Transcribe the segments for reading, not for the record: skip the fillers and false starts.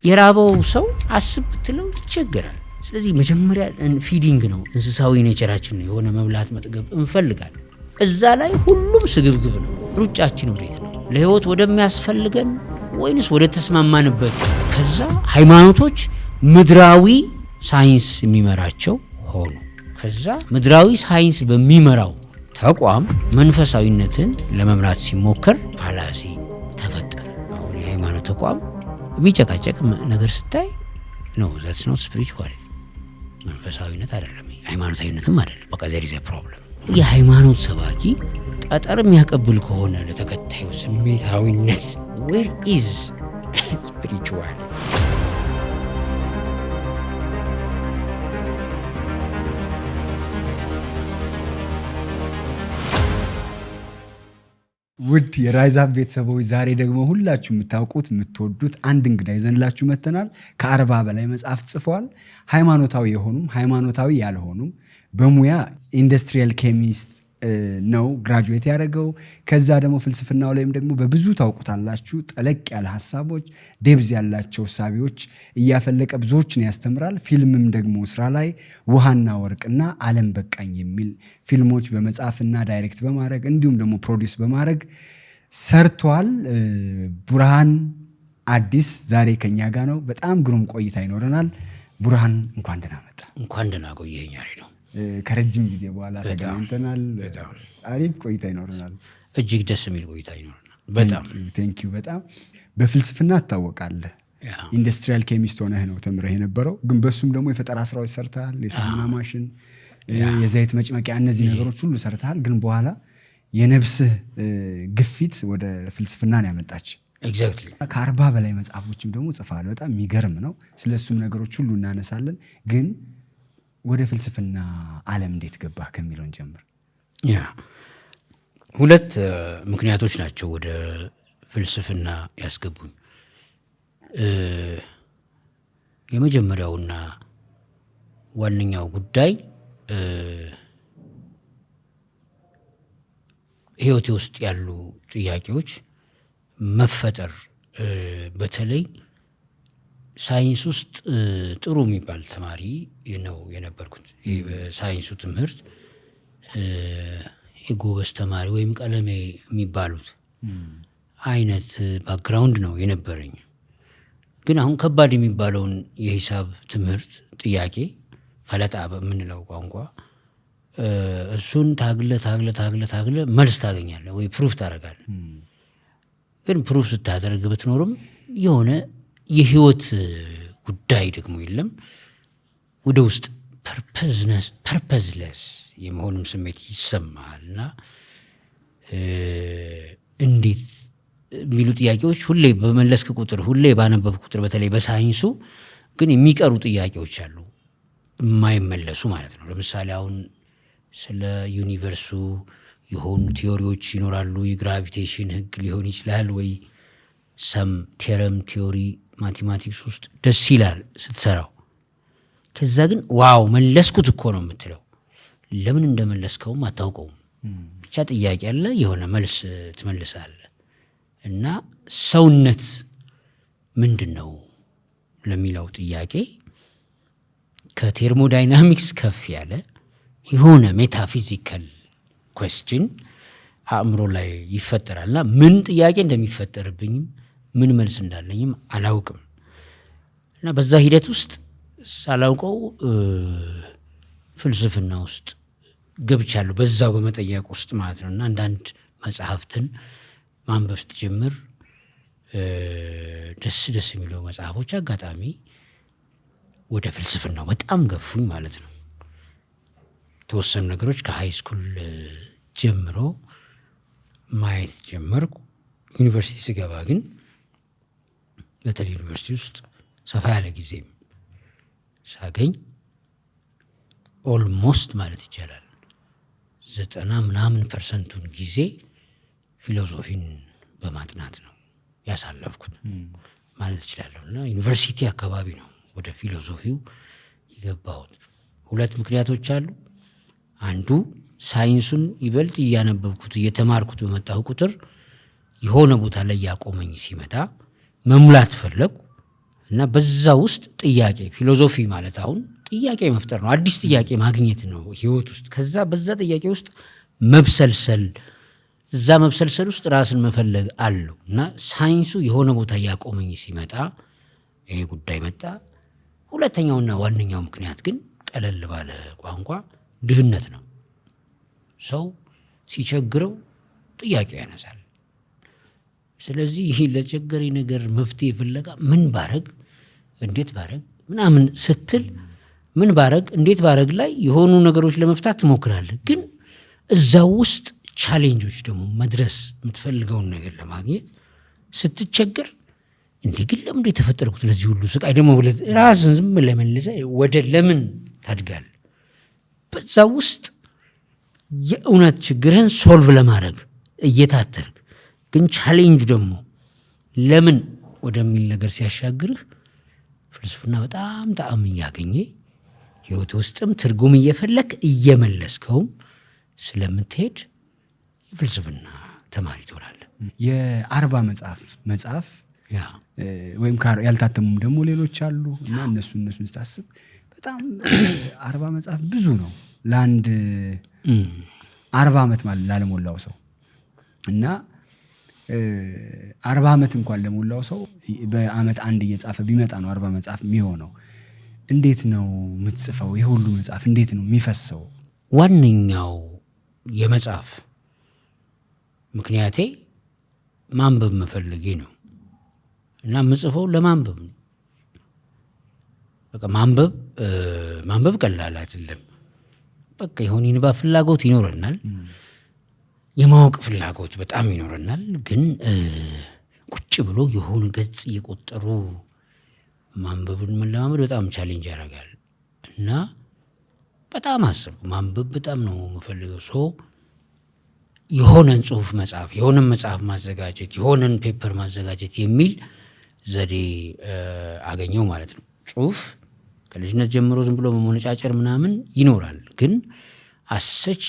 የራበው ሰው አስብ ብትለው ይቸገራል። ስለዚህ መጀመሪያ ፊዲንግ ነው፣ እንስሳዊ ኔቸራችን ነው። የሆነ መብላት መጥገብ እንፈልጋለን። እዛ ላይ ሁሉም ስግብግብ ነው። ሩጫችን ወዴት ነው? ለህይወት ወደሚያስፈልገን ወይንስ ወደ ተስማማንበት? ከዛ ሃይማኖቶች ምድራዊ ሳይንስ የሚመራቸው ሆኑ። ከዛ ምድራዊ ሳይንስ በሚመራው ተቋም መንፈሳዊነትን ለመምራት ሲሞከር ፋላሲ ተፈጠረ። አሁን የሃይማኖት ተቋም የሚጨቃጨቅ ነገር ስታይ ነው that's not spirituality። መንፈሳዊነት አይደለም፣ ሃይማኖታዊነትም አይደለም። በቃ there is a problem። የሃይማኖት ሰባኪ ጠጠር የሚያቀብል ከሆነ ለተከታዩ ስሜታዊነት where is spirituality? ውድ የራይዝ አፕ ቤተሰቦች ዛሬ ደግሞ ሁላችሁ የምታውቁት የምትወዱት አንድ እንግዳ ይዘንላችሁ መተናል። ከ40 በላይ መጽሐፍ ጽፈዋል። ሃይማኖታዊ የሆኑም ሃይማኖታዊ ያልሆኑም በሙያ ኢንዱስትሪያል ኬሚስት ነው ግራጁዌት ያደረገው። ከዛ ደግሞ ፍልስፍናው ላይም ደግሞ በብዙ ታውቁታላችሁ። ጠለቅ ያለ ሀሳቦች፣ ዴብዝ ያላቸው ሳቢዎች እያፈለቀ ብዙዎችን ያስተምራል። ፊልምም ደግሞ ስራ ላይ ውሃና ወርቅና ዓለም በቃኝ የሚል ፊልሞች በመጻፍና ዳይሬክት በማድረግ እንዲሁም ደግሞ ፕሮዲውስ በማድረግ ሰርቷል። ቡርሃን አዲስ ዛሬ ከኛ ጋር ነው። በጣም ግሩም ቆይታ ይኖረናል። ቡርሃን እንኳን ደህና መጣ። እንኳን ደህና ቆየኝ ነው። ከረጅም ጊዜ በኋላ ተገናኝተናል። አሪፍ ቆይታ ይኖረናል። እጅግ ደስ የሚል ቆይታ ይኖረናል። በጣም ቴንክ ዩ። በጣም በፍልስፍና ትታወቃለህ። ኢንዱስትሪያል ኬሚስት ሆነህ ነው ተምረህ የነበረው፣ ግን በሱም ደግሞ የፈጠራ ስራዎች ሰርተሃል። የሳሙና ማሽን፣ የዘይት መጭመቂያ፣ እነዚህ ነገሮች ሁሉ ሰርተሃል። ግን በኋላ የነፍስህ ግፊት ወደ ፍልስፍና ነው ያመጣች። ኤግዛክትሊ። ከ40 በላይ መጽሐፎችም ደግሞ ጽፈሃል። በጣም የሚገርም ነው። ስለሱም ነገሮች ሁሉ እናነሳለን። ግን ወደ ፍልስፍና ዓለም እንዴት ገባህ ከሚለውን ጀምር። ሁለት ምክንያቶች ናቸው ወደ ፍልስፍና ያስገቡኝ። የመጀመሪያውና ዋነኛው ጉዳይ ህይወቴ ውስጥ ያሉ ጥያቄዎች መፈጠር፣ በተለይ ሳይንስ ውስጥ ጥሩ የሚባል ተማሪ ነው የነበርኩት። በሳይንሱ ትምህርት የጎበዝ ተማሪ ወይም ቀለሜ የሚባሉት አይነት ባክግራውንድ ነው የነበረኝ። ግን አሁን ከባድ የሚባለውን የሂሳብ ትምህርት ጥያቄ ፈለጣ በምንለው ቋንቋ እሱን ታግለ መልስ ታገኛለህ ወይ ፕሩፍ ታደርጋለህ። ግን ፕሩፍ ስታደርግ ብትኖርም የሆነ የህይወት ጉዳይ ደግሞ የለም። ወደ ውስጥ ፐርፐዝለስ የመሆኑም ስሜት ይሰማልና እንዴት የሚሉ ጥያቄዎች ሁሌ በመለስክ ቁጥር፣ ሁሌ ባነበብክ ቁጥር፣ በተለይ በሳይንሱ ግን የሚቀሩ ጥያቄዎች አሉ፣ የማይመለሱ ማለት ነው። ለምሳሌ አሁን ስለ ዩኒቨርሱ የሆኑ ቲዮሪዎች ይኖራሉ። የግራቪቴሽን ህግ ሊሆን ይችላል ወይ ሰም ቴረም ቲዮሪ ማቴማቲክስ ውስጥ ደስ ይላል ስትሰራው። ከዛ ግን ዋው መለስኩት እኮ ነው የምትለው። ለምን እንደመለስከውም አታውቀውም። ብቻ ጥያቄ አለ፣ የሆነ መልስ ትመልሳለህ። እና ሰውነት ምንድን ነው ለሚለው ጥያቄ ከቴርሞዳይናሚክስ ከፍ ያለ የሆነ ሜታፊዚካል ኩዌስችን አእምሮ ላይ ይፈጠራልና ምን ጥያቄ እንደሚፈጠርብኝም ምን መልስ እንዳለኝም አላውቅም። እና በዛ ሂደት ውስጥ ሳላውቀው ፍልስፍና ውስጥ ገብቻለሁ፣ በዛው በመጠየቅ ውስጥ ማለት ነው። እና አንዳንድ መጽሐፍትን ማንበብ ስትጀምር ደስ የሚለው መጽሐፎች አጋጣሚ ወደ ፍልስፍናው በጣም ገፉኝ ማለት ነው። የተወሰኑ ነገሮች ከሃይ ስኩል ጀምሮ ማየት ጀመርኩ። ዩኒቨርሲቲ ስገባ ግን በተለይ ዩኒቨርሲቲ ውስጥ ሰፋ ያለ ጊዜም ሳገኝ ኦልሞስት ማለት ይቻላል 90% ጊዜ ፊሎሶፊን በማጥናት ነው ያሳለፍኩት ማለት ይችላለሁ። እና ዩኒቨርሲቲ አካባቢ ነው ወደ ፊሎሶፊው የገባሁት። ሁለት ምክንያቶች አሉ። አንዱ ሳይንሱን ይበልጥ እያነበብኩት እየተማርኩት በመጣሁ ቁጥር የሆነ ቦታ ላይ ያቆመኝ ሲመጣ መሙላት ፈለኩ እና በዛ ውስጥ ጥያቄ ፊሎሶፊ ማለት አሁን ጥያቄ መፍጠር ነው። አዲስ ጥያቄ ማግኘት ነው ህይወት ውስጥ። ከዛ በዛ ጥያቄ ውስጥ መብሰልሰል፣ እዛ መብሰልሰል ውስጥ ራስን መፈለግ አለው እና ሳይንሱ የሆነ ቦታ እያቆመኝ ሲመጣ ይሄ ጉዳይ መጣ። ሁለተኛውና ዋነኛው ምክንያት ግን ቀለል ባለ ቋንቋ ድህነት ነው። ሰው ሲቸግረው ጥያቄ ያነሳል። ስለዚህ ይህ ለቸገረኝ ነገር መፍትሄ ፍለጋ ምን ባረግ፣ እንዴት ባረግ ምናምን ስትል ምን ባረግ እንዴት ባረግ ላይ የሆኑ ነገሮች ለመፍታት ትሞክራለህ። ግን እዛ ውስጥ ቻሌንጆች ደግሞ መድረስ የምትፈልገውን ነገር ለማግኘት ስትቸገር እንዴ ግን ለምን የተፈጠርኩት ለዚህ ሁሉ ስቃይ ደግሞ ብለህ ራስን ዝም ለመልሰህ ወደ ለምን ታድጋለህ። በዛ ውስጥ የእውነት ችግርህን ሶልቭ ለማድረግ እየታተርክ ግን ቻሌንጅ ደግሞ ለምን ወደሚል ነገር ሲያሻግርህ ፍልስፍና በጣም ጣዕም እያገኘ ህይወት ውስጥም ትርጉም እየፈለክ እየመለስከውም ስለምትሄድ የፍልስፍና ተማሪ ትሆናለህ። የአርባ መጽሐፍ ወይም ያልታተሙም ደግሞ ሌሎች አሉ እና እነሱን ስታስብ በጣም 40 መጽሐፍ ብዙ ነው ለአንድ 40 ዓመት ማለት ላለሞላው ሰው እና 40 ዓመት እንኳን ለሞላው ሰው በአመት አንድ እየጻፈ ቢመጣ ነው 40 መጽሐፍ የሚሆነው። እንዴት ነው የምትጽፈው? የሁሉ መጽሐፍ እንዴት ነው የሚፈሰው? ዋነኛው የመጽሐፍ ምክንያቴ ማንበብ መፈለጌ ነው እና የምጽፈው ለማንበብ ነው። በቃ ማንበብ ቀላል አይደለም። በቃ የሆነ የንባብ ፍላጎት ይኖረናል፣ የማወቅ ፍላጎት በጣም ይኖረናል። ግን ቁጭ ብሎ የሆነ ገጽ እየቆጠሩ ማንበብን መለማመድ በጣም ቻሌንጅ ያደርጋል እና በጣም አስብ ማንበብ በጣም ነው የምፈልገው። የሆነን ጽሁፍ መጽሐፍ፣ የሆነን መጽሐፍ ማዘጋጀት፣ የሆነን ፔፐር ማዘጋጀት የሚል ዘዴ አገኘው ማለት ነው። ጽሁፍ ከልጅነት ጀምሮ ዝም ብሎ መሞነጫጨር ምናምን ይኖራል። ግን አሰች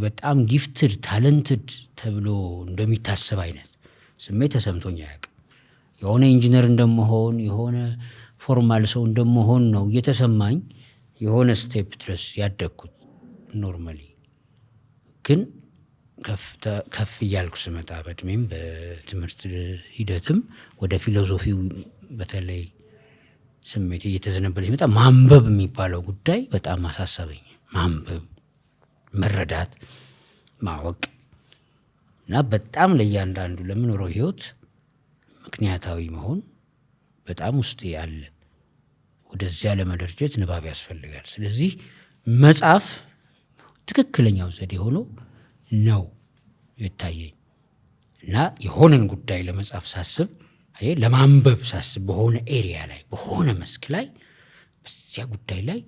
በጣም ጊፍትድ ታለንትድ ተብሎ እንደሚታሰብ አይነት ስሜት ተሰምቶኝ አያውቅም። የሆነ ኢንጂነር እንደመሆን የሆነ ፎርማል ሰው እንደመሆን ነው እየተሰማኝ የሆነ ስቴፕ ድረስ ያደግኩት ኖርማሊ። ግን ከፍ እያልኩ ስመጣ በእድሜም በትምህርት ሂደትም ወደ ፊሎሶፊው በተለይ ስሜት እየተዘነበለ ሲመጣ ማንበብ የሚባለው ጉዳይ በጣም አሳሰበኝ። ማንበብ፣ መረዳት፣ ማወቅ እና በጣም ለእያንዳንዱ ለምኖረው ህይወት ምክንያታዊ መሆን በጣም ውስጥ ያለ ወደዚያ ለመደርጀት ንባብ ያስፈልጋል። ስለዚህ መጽሐፍ ትክክለኛው ዘዴ ሆኖ ነው የታየኝ እና የሆነን ጉዳይ ለመጻፍ ሳስብ ለማንበብ ሳስብ በሆነ ኤሪያ ላይ በሆነ መስክ ላይ በዚያ ጉዳይ ላይ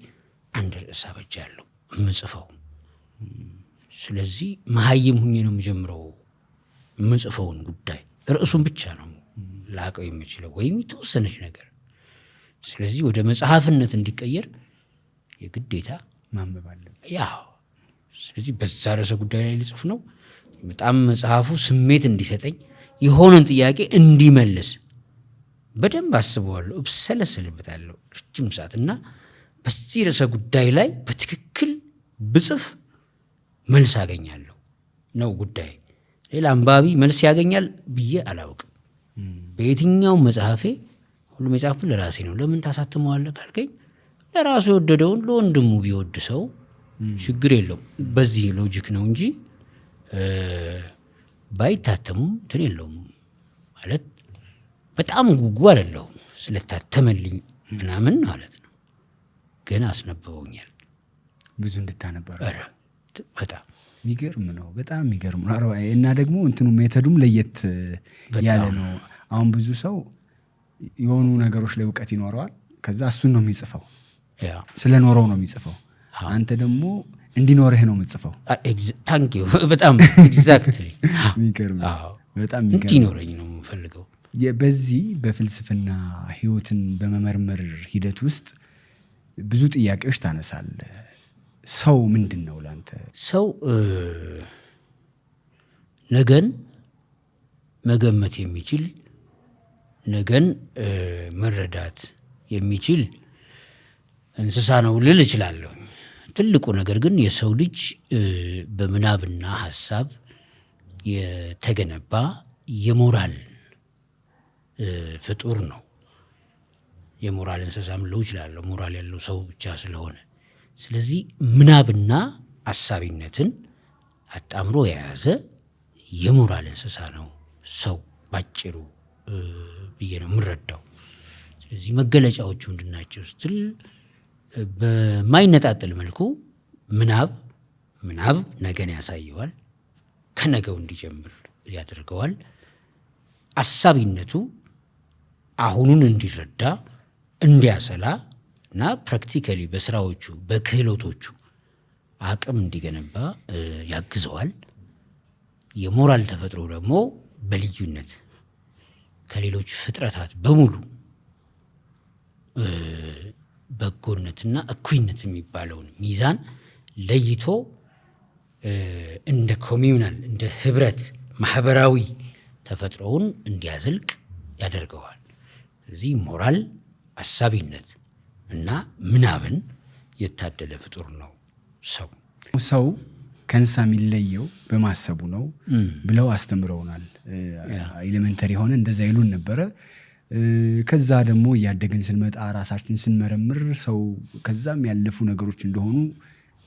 አንድ ርዕስ አበጃለሁ የምጽፈው። ስለዚህ መሀይም ሁኜ ነው የምጀምረው የምጽፈውን ጉዳይ ርዕሱን ብቻ ነው ላቀው የምችለው ወይም የተወሰነች ነገር። ስለዚህ ወደ መጽሐፍነት እንዲቀየር የግዴታ ማንበብ አለ። ስለዚህ በዛ ርዕሰ ጉዳይ ላይ ልጽፍ ነው። በጣም መጽሐፉ ስሜት እንዲሰጠኝ የሆነን ጥያቄ እንዲመልስ በደንብ አስበዋለሁ፣ እብሰለሰልበታለሁ ረጅም ሰዓት እና በዚህ ርዕሰ ጉዳይ ላይ በትክክል ብጽፍ መልስ አገኛለሁ ነው ጉዳይ። ሌላ አንባቢ መልስ ያገኛል ብዬ አላውቅም። በየትኛው መጽሐፌ ሁሉም የጻፍኩት ለራሴ ነው። ለምን ታሳትመዋለህ ካልከኝ ለራሱ የወደደውን ለወንድሙ ቢወድ ሰው ችግር የለውም። በዚህ ሎጂክ ነው እንጂ ባይታተሙም እንትን የለውም ማለት በጣም ጉጉ አይደለሁም ስለታተመልኝ ምናምን ማለት ነው። ግን አስነብበውኛል ብዙ እንድታነበር። በጣም የሚገርም ነው፣ በጣም የሚገርም ነው። እና ደግሞ እንትኑ ሜተዱም ለየት ያለ ነው። አሁን ብዙ ሰው የሆኑ ነገሮች ላይ እውቀት ይኖረዋል፣ ከዛ እሱን ነው የሚጽፈው፣ ስለኖረው ነው የሚጽፈው። አንተ ደግሞ እንዲኖርህ ነው የምትጽፈው። ታንክ ዩ በጣም ኤግዛክትሊ የሚገርም በጣም እንዲኖረኝ ነው የምፈልገው። በዚህ በፍልስፍና ህይወትን በመመርመር ሂደት ውስጥ ብዙ ጥያቄዎች ታነሳለህ። ሰው ምንድን ነው ላንተ? ሰው ነገን መገመት የሚችል ነገን መረዳት የሚችል እንስሳ ነው ልል እችላለሁ። ትልቁ ነገር ግን የሰው ልጅ በምናብና ሀሳብ የተገነባ የሞራል ፍጡር ነው። የሞራል እንስሳም ልለው እችላለሁ፣ ሞራል ያለው ሰው ብቻ ስለሆነ። ስለዚህ ምናብና አሳቢነትን አጣምሮ የያዘ የሞራል እንስሳ ነው ሰው ባጭሩ ብዬ ነው የምረዳው። ስለዚህ መገለጫዎቹ ምንድናቸው ስትል በማይነጣጠል መልኩ ምናብ ነገን ያሳየዋል፣ ከነገው እንዲጀምር ያደርገዋል። አሳቢነቱ አሁኑን እንዲረዳ እንዲያሰላ እና ፕራክቲካሊ በስራዎቹ በክህሎቶቹ አቅም እንዲገነባ ያግዘዋል። የሞራል ተፈጥሮ ደግሞ በልዩነት ከሌሎች ፍጥረታት በሙሉ በጎነትና እኩይነት የሚባለውን ሚዛን ለይቶ እንደ ኮሚዩናል እንደ ህብረት ማህበራዊ ተፈጥሮውን እንዲያዘልቅ ያደርገዋል። ስለዚህ ሞራል፣ አሳቢነት እና ምናብን የታደለ ፍጡር ነው ሰው። ሰው ከእንስሳ የሚለየው በማሰቡ ነው ብለው አስተምረውናል። ኤሌመንተሪ ሆነ እንደዛ ይሉን ነበረ። ከዛ ደግሞ እያደግን ስንመጣ ራሳችን ስንመረምር ሰው ከዛም ያለፉ ነገሮች እንደሆኑ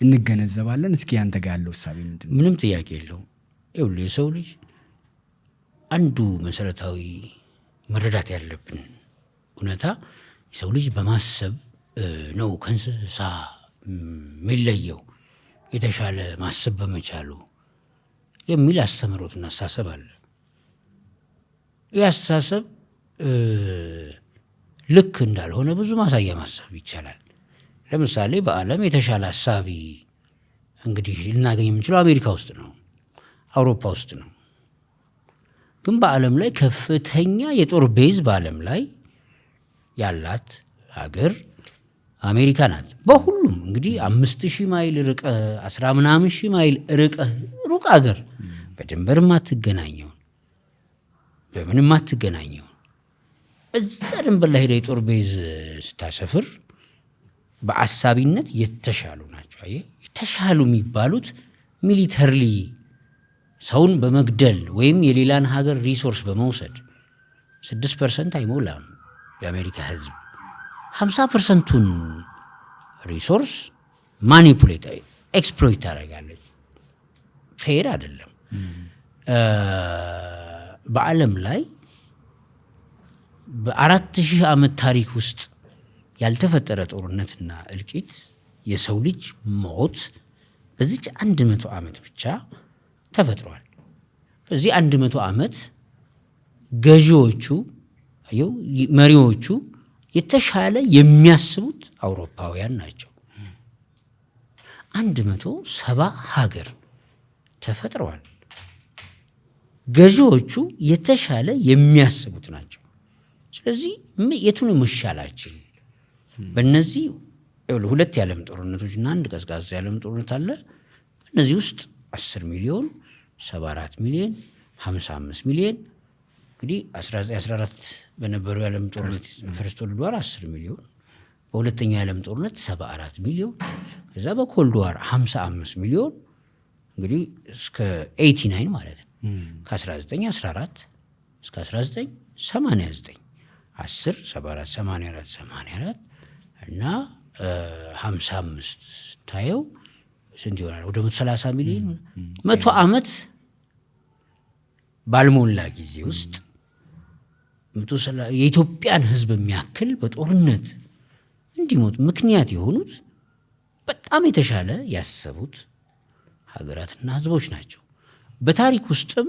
እንገነዘባለን። እስኪ ያንተ ጋር ያለው እሳቤ ምንድን ነው? ምንም ጥያቄ የለውም። ይኸውልህ የሰው ልጅ አንዱ መሰረታዊ መረዳት ያለብን እውነታ የሰው ልጅ በማሰብ ነው ከእንስሳ የሚለየው፣ የተሻለ ማሰብ በመቻሉ የሚል አስተምህሮትና አስተሳሰብ አለ። ይህ አስተሳሰብ ልክ እንዳልሆነ ብዙ ማሳያ ማሰብ ይቻላል። ለምሳሌ በዓለም የተሻለ አሳቢ እንግዲህ ልናገኝ የምንችለው አሜሪካ ውስጥ ነው፣ አውሮፓ ውስጥ ነው። ግን በዓለም ላይ ከፍተኛ የጦር ቤዝ በዓለም ላይ ያላት ሀገር አሜሪካ ናት። በሁሉም እንግዲህ 5000 ማይል ርቀህ 10 ምናምን ሺህ ማይል ርቀህ ሩቅ ሀገር በድንበር ማትገናኘውን በምንም ማትገናኘውን እዛ ድንበር ላይ ሄደህ የጦር ቤዝ ስታሰፍር በአሳቢነት የተሻሉ ናቸው። አየህ፣ የተሻሉ የሚባሉት ሚሊተሪሊ ሰውን በመግደል ወይም የሌላን ሀገር ሪሶርስ በመውሰድ 6% አይሞላም የአሜሪካ ህዝብ። 50%ቱን ሪሶርስ ማኒፑሌት ኤክስፕሎይት ታደርጋለች። ፌር አይደለም። በዓለም ላይ በ4000 ዓመት ታሪክ ውስጥ ያልተፈጠረ ጦርነትና እልቂት፣ የሰው ልጅ ሞት በዚች 100 ዓመት ብቻ ተፈጥሯል። በዚህ 100 ዓመት ገዢዎቹ መሪዎቹ የተሻለ የሚያስቡት አውሮፓውያን ናቸው። 170 ሀገር ተፈጥረዋል። ገዢዎቹ የተሻለ የሚያስቡት ናቸው። ስለዚህ የቱን መሻላችን? በእነዚህ ሁለት የዓለም ጦርነቶችና አንድ ቀዝቃዛ የዓለም ጦርነት አለ። በእነዚህ ውስጥ 10 ሚሊዮን፣ 74 ሚሊዮን፣ 55 ሚሊዮን እንግዲህ 1914 በነበረው የዓለም ጦርነት ፈርስት ወርልድ ዋር 10 ሚሊዮን፣ በሁለተኛው የዓለም ጦርነት 74 ሚሊዮን፣ ከዛ በኮልድ ዋር 55 ሚሊዮን እንግዲህ እስከ 89 ማለት ነው። ከ1914 እስከ 1989 10 74 84 84 እና 55 ታየው ስንት ይሆናል? ወደ 130 ሚሊዮን። 100 ዓመት ባልሞላ ጊዜ ውስጥ የኢትዮጵያን ሕዝብ የሚያክል በጦርነት እንዲሞት ምክንያት የሆኑት በጣም የተሻለ ያሰቡት ሀገራትና ሕዝቦች ናቸው። በታሪክ ውስጥም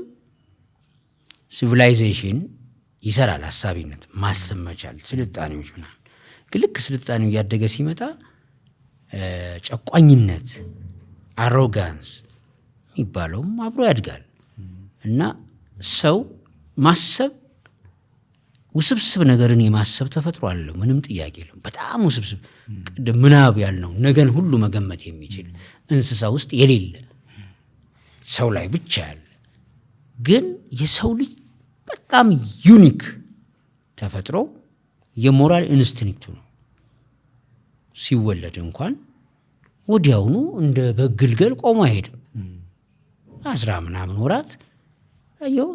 ሲቪላይዜሽን ይሰራል። ሀሳቢነት፣ ማሰብ መቻል፣ ስልጣኔዎች ምናምን። ልክ ስልጣኔው እያደገ ሲመጣ ጨቋኝነት፣ አሮጋንስ የሚባለውም አብሮ ያድጋል እና ሰው ማሰብ ውስብስብ ነገርን የማሰብ ተፈጥሮ አለው። ምንም ጥያቄ የለም። በጣም ውስብስብ ምናብ ያልነው ነገን ሁሉ መገመት የሚችል እንስሳ ውስጥ የሌለ ሰው ላይ ብቻ ያለ ግን የሰው ልጅ በጣም ዩኒክ ተፈጥሮ የሞራል ኢንስቲንክቱ ነው። ሲወለድ እንኳን ወዲያውኑ እንደ በግልገል ቆሞ አይሄድም። 10 ምናምን ወራት አየው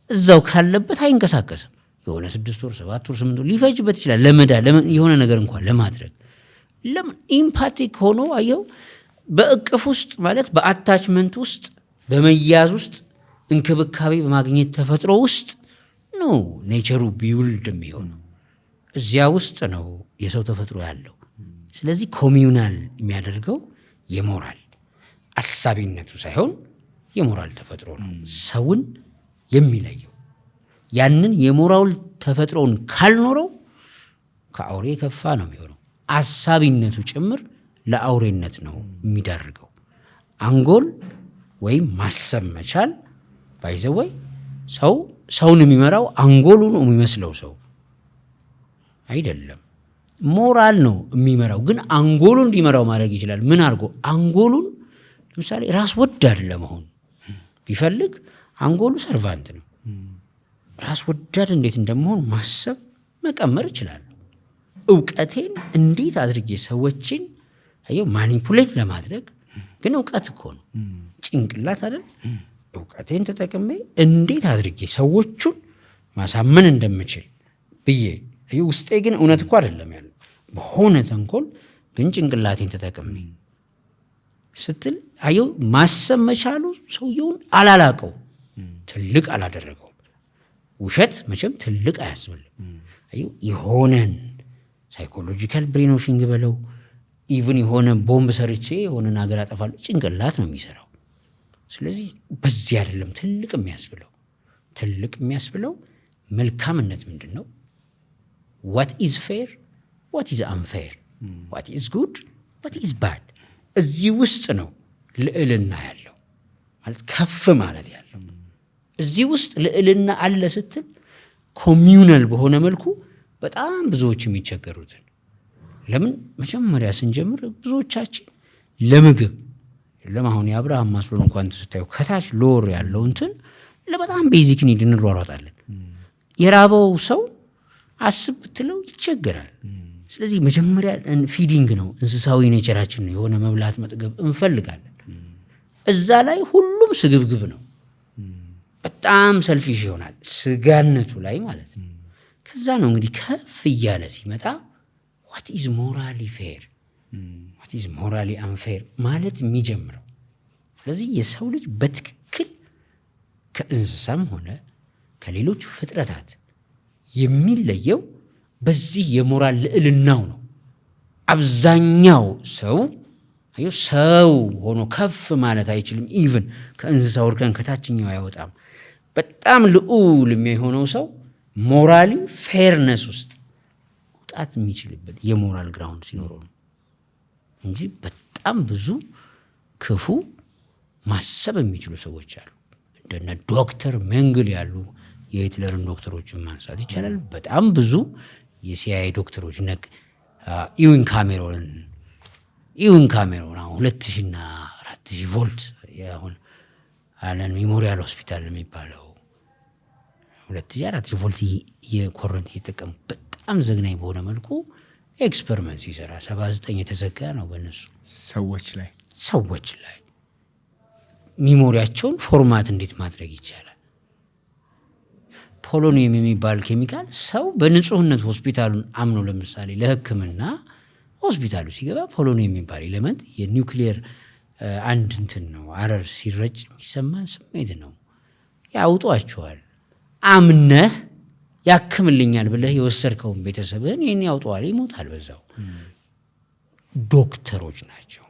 እዛው ካለበት አይንቀሳቀስም። የሆነ 6 ወር 7 ወር 8 ወር ሊፈጅበት ይችላል ለመዳ የሆነ ነገር እንኳን ለማድረግ። ለምን ኢምፓቲክ ሆኖ አየው በእቅፍ ውስጥ ማለት በአታችመንት ውስጥ በመያዝ ውስጥ እንክብካቤ በማግኘት ተፈጥሮ ውስጥ ነው ኔቸሩ ቢውልድ የሚሆነው። እዚያ ውስጥ ነው የሰው ተፈጥሮ ያለው። ስለዚህ ኮሚዩናል የሚያደርገው የሞራል አሳቢነቱ ሳይሆን የሞራል ተፈጥሮ ነው ሰውን የሚለየው። ያንን የሞራል ተፈጥሮን ካልኖረው ከአውሬ ከፋ ነው የሚሆነው። አሳቢነቱ ጭምር ለአውሬነት ነው የሚዳርገው። አንጎል ወይም ማሰብ መቻል ባይዘወይ ሰውን የሚመራው አንጎሉ ነው የሚመስለው ሰው አይደለም። ሞራል ነው የሚመራው። ግን አንጎሉ እንዲመራው ማድረግ ይችላል። ምን አድርጎ? አንጎሉን ለምሳሌ ራስ ወዳድ ለመሆን ቢፈልግ አንጎሉ ሰርቫንት ነው። ራስ ወዳድ እንዴት እንደመሆን ማሰብ መቀመር ይችላል። እውቀቴን እንዴት አድርጌ ሰዎችን ማኒፑሌት ለማድረግ ግን እውቀት እኮ ነው ጭንቅላት አይደል? እውቀቴን ተጠቅሜ እንዴት አድርጌ ሰዎቹን ማሳመን እንደምችል ብዬ ውስጤ ግን እውነት እኮ አይደለም ያለው በሆነ ተንኮል ግን ጭንቅላቴን ተጠቅሜ ስትል ማሰብ መቻሉ ሰውየውን አላላቀው ትልቅ አላደረገው። ውሸት መቼም ትልቅ አያስብልም። የሆነን ሳይኮሎጂካል ብሬኖሽንግ በለው ኢቭን የሆነ ቦምብ ሰርቼ የሆነን ሀገር አጠፋለሁ ጭንቅላት ነው የሚሰራው። ስለዚህ በዚህ አይደለም ትልቅ የሚያስብለው። ትልቅ የሚያስብለው መልካምነት ምንድን ነው? what is fair, what is unfair, what is good, what is bad። እዚህ ውስጥ ነው ልዕልና ያለው ማለት ከፍ ማለት ያለው። እዚህ ውስጥ ልዕልና አለ ስትል ኮሚዩናል በሆነ መልኩ በጣም ብዙዎች የሚቸገሩትን ለምን መጀመሪያ ስንጀምር ብዙዎቻችን ለምግብ ለማሁን የአብርሃም ማስሎን እንኳን ተስታዩ ከታች ሎር ያለው እንትን ለበጣም ቤዚክ ኒድ እንሯሯጣለን። የራበው ሰው አስብ ብትለው ይቸገራል። ስለዚህ መጀመሪያ ፊዲንግ ነው እንስሳዊ ኔቸራችን ነው። የሆነ መብላት መጥገብ እንፈልጋለን። እዛ ላይ ሁሉም ስግብግብ ነው። በጣም ሰልፊሽ ይሆናል ስጋነቱ ላይ ማለት ነው። ከዛ ነው እንግዲህ ከፍ እያለ ሲመጣ what is morally fair, what is morally unfair ማለት የሚጀምረው። ስለዚህ የሰው ልጅ በትክክል ከእንስሳም ሆነ ከሌሎች ፍጥረታት የሚለየው በዚህ የሞራል ልዕልናው ነው። አብዛኛው ሰው ሆኖ ከፍ ማለት አይችልም። ኢቭን ከእንስሳው እርከን ከታችኛው አይወጣም። በጣም ልዑል የሚሆነው ሰው ሞራሊ ፌርነስ ውስጥ መውጣት የሚችልበት የሞራል ግራውንድ ሲኖረው ነው እንጂ በጣም ብዙ ክፉ ማሰብ የሚችሉ ሰዎች አሉ። እንደነ ዶክተር ሜንግል ያሉ የሂትለርን ዶክተሮችን ማንሳት ይቻላል። በጣም ብዙ የሲአይኤ ዶክተሮች ኢዊን ካሜሮን አሁን 2000 እና 4000 ቮልት አሁን አለን ሜሞሪያል ሆስፒታል የሚባለው 2000 ቮልት የኮረንት እየተጠቀሙ በጣም ዘግናኝ በሆነ መልኩ ኤክስፐሪመንት ሲሰራ 79 የተዘጋ ነው በእነሱ ሰዎች ላይ ሚሞሪያቸውን ፎርማት እንዴት ማድረግ ይቻላል። ፖሎኒየም የሚባል ኬሚካል ሰው በንጹህነት ሆስፒታሉን አምኖ ለምሳሌ ለሕክምና ሆስፒታሉ ሲገባ ፖሎኒየም የሚባል ኤሌመንት የኒውክሊየር አንድ እንትን ነው አረር ሲረጭ የሚሰማን ስሜት ነው። ያውጧቸዋል። አምነህ ያክምልኛል ብለህ የወሰድከውን ቤተሰብህን ይህን ያውጠዋል፣ ይሞታል በዛው። ዶክተሮች ናቸው፣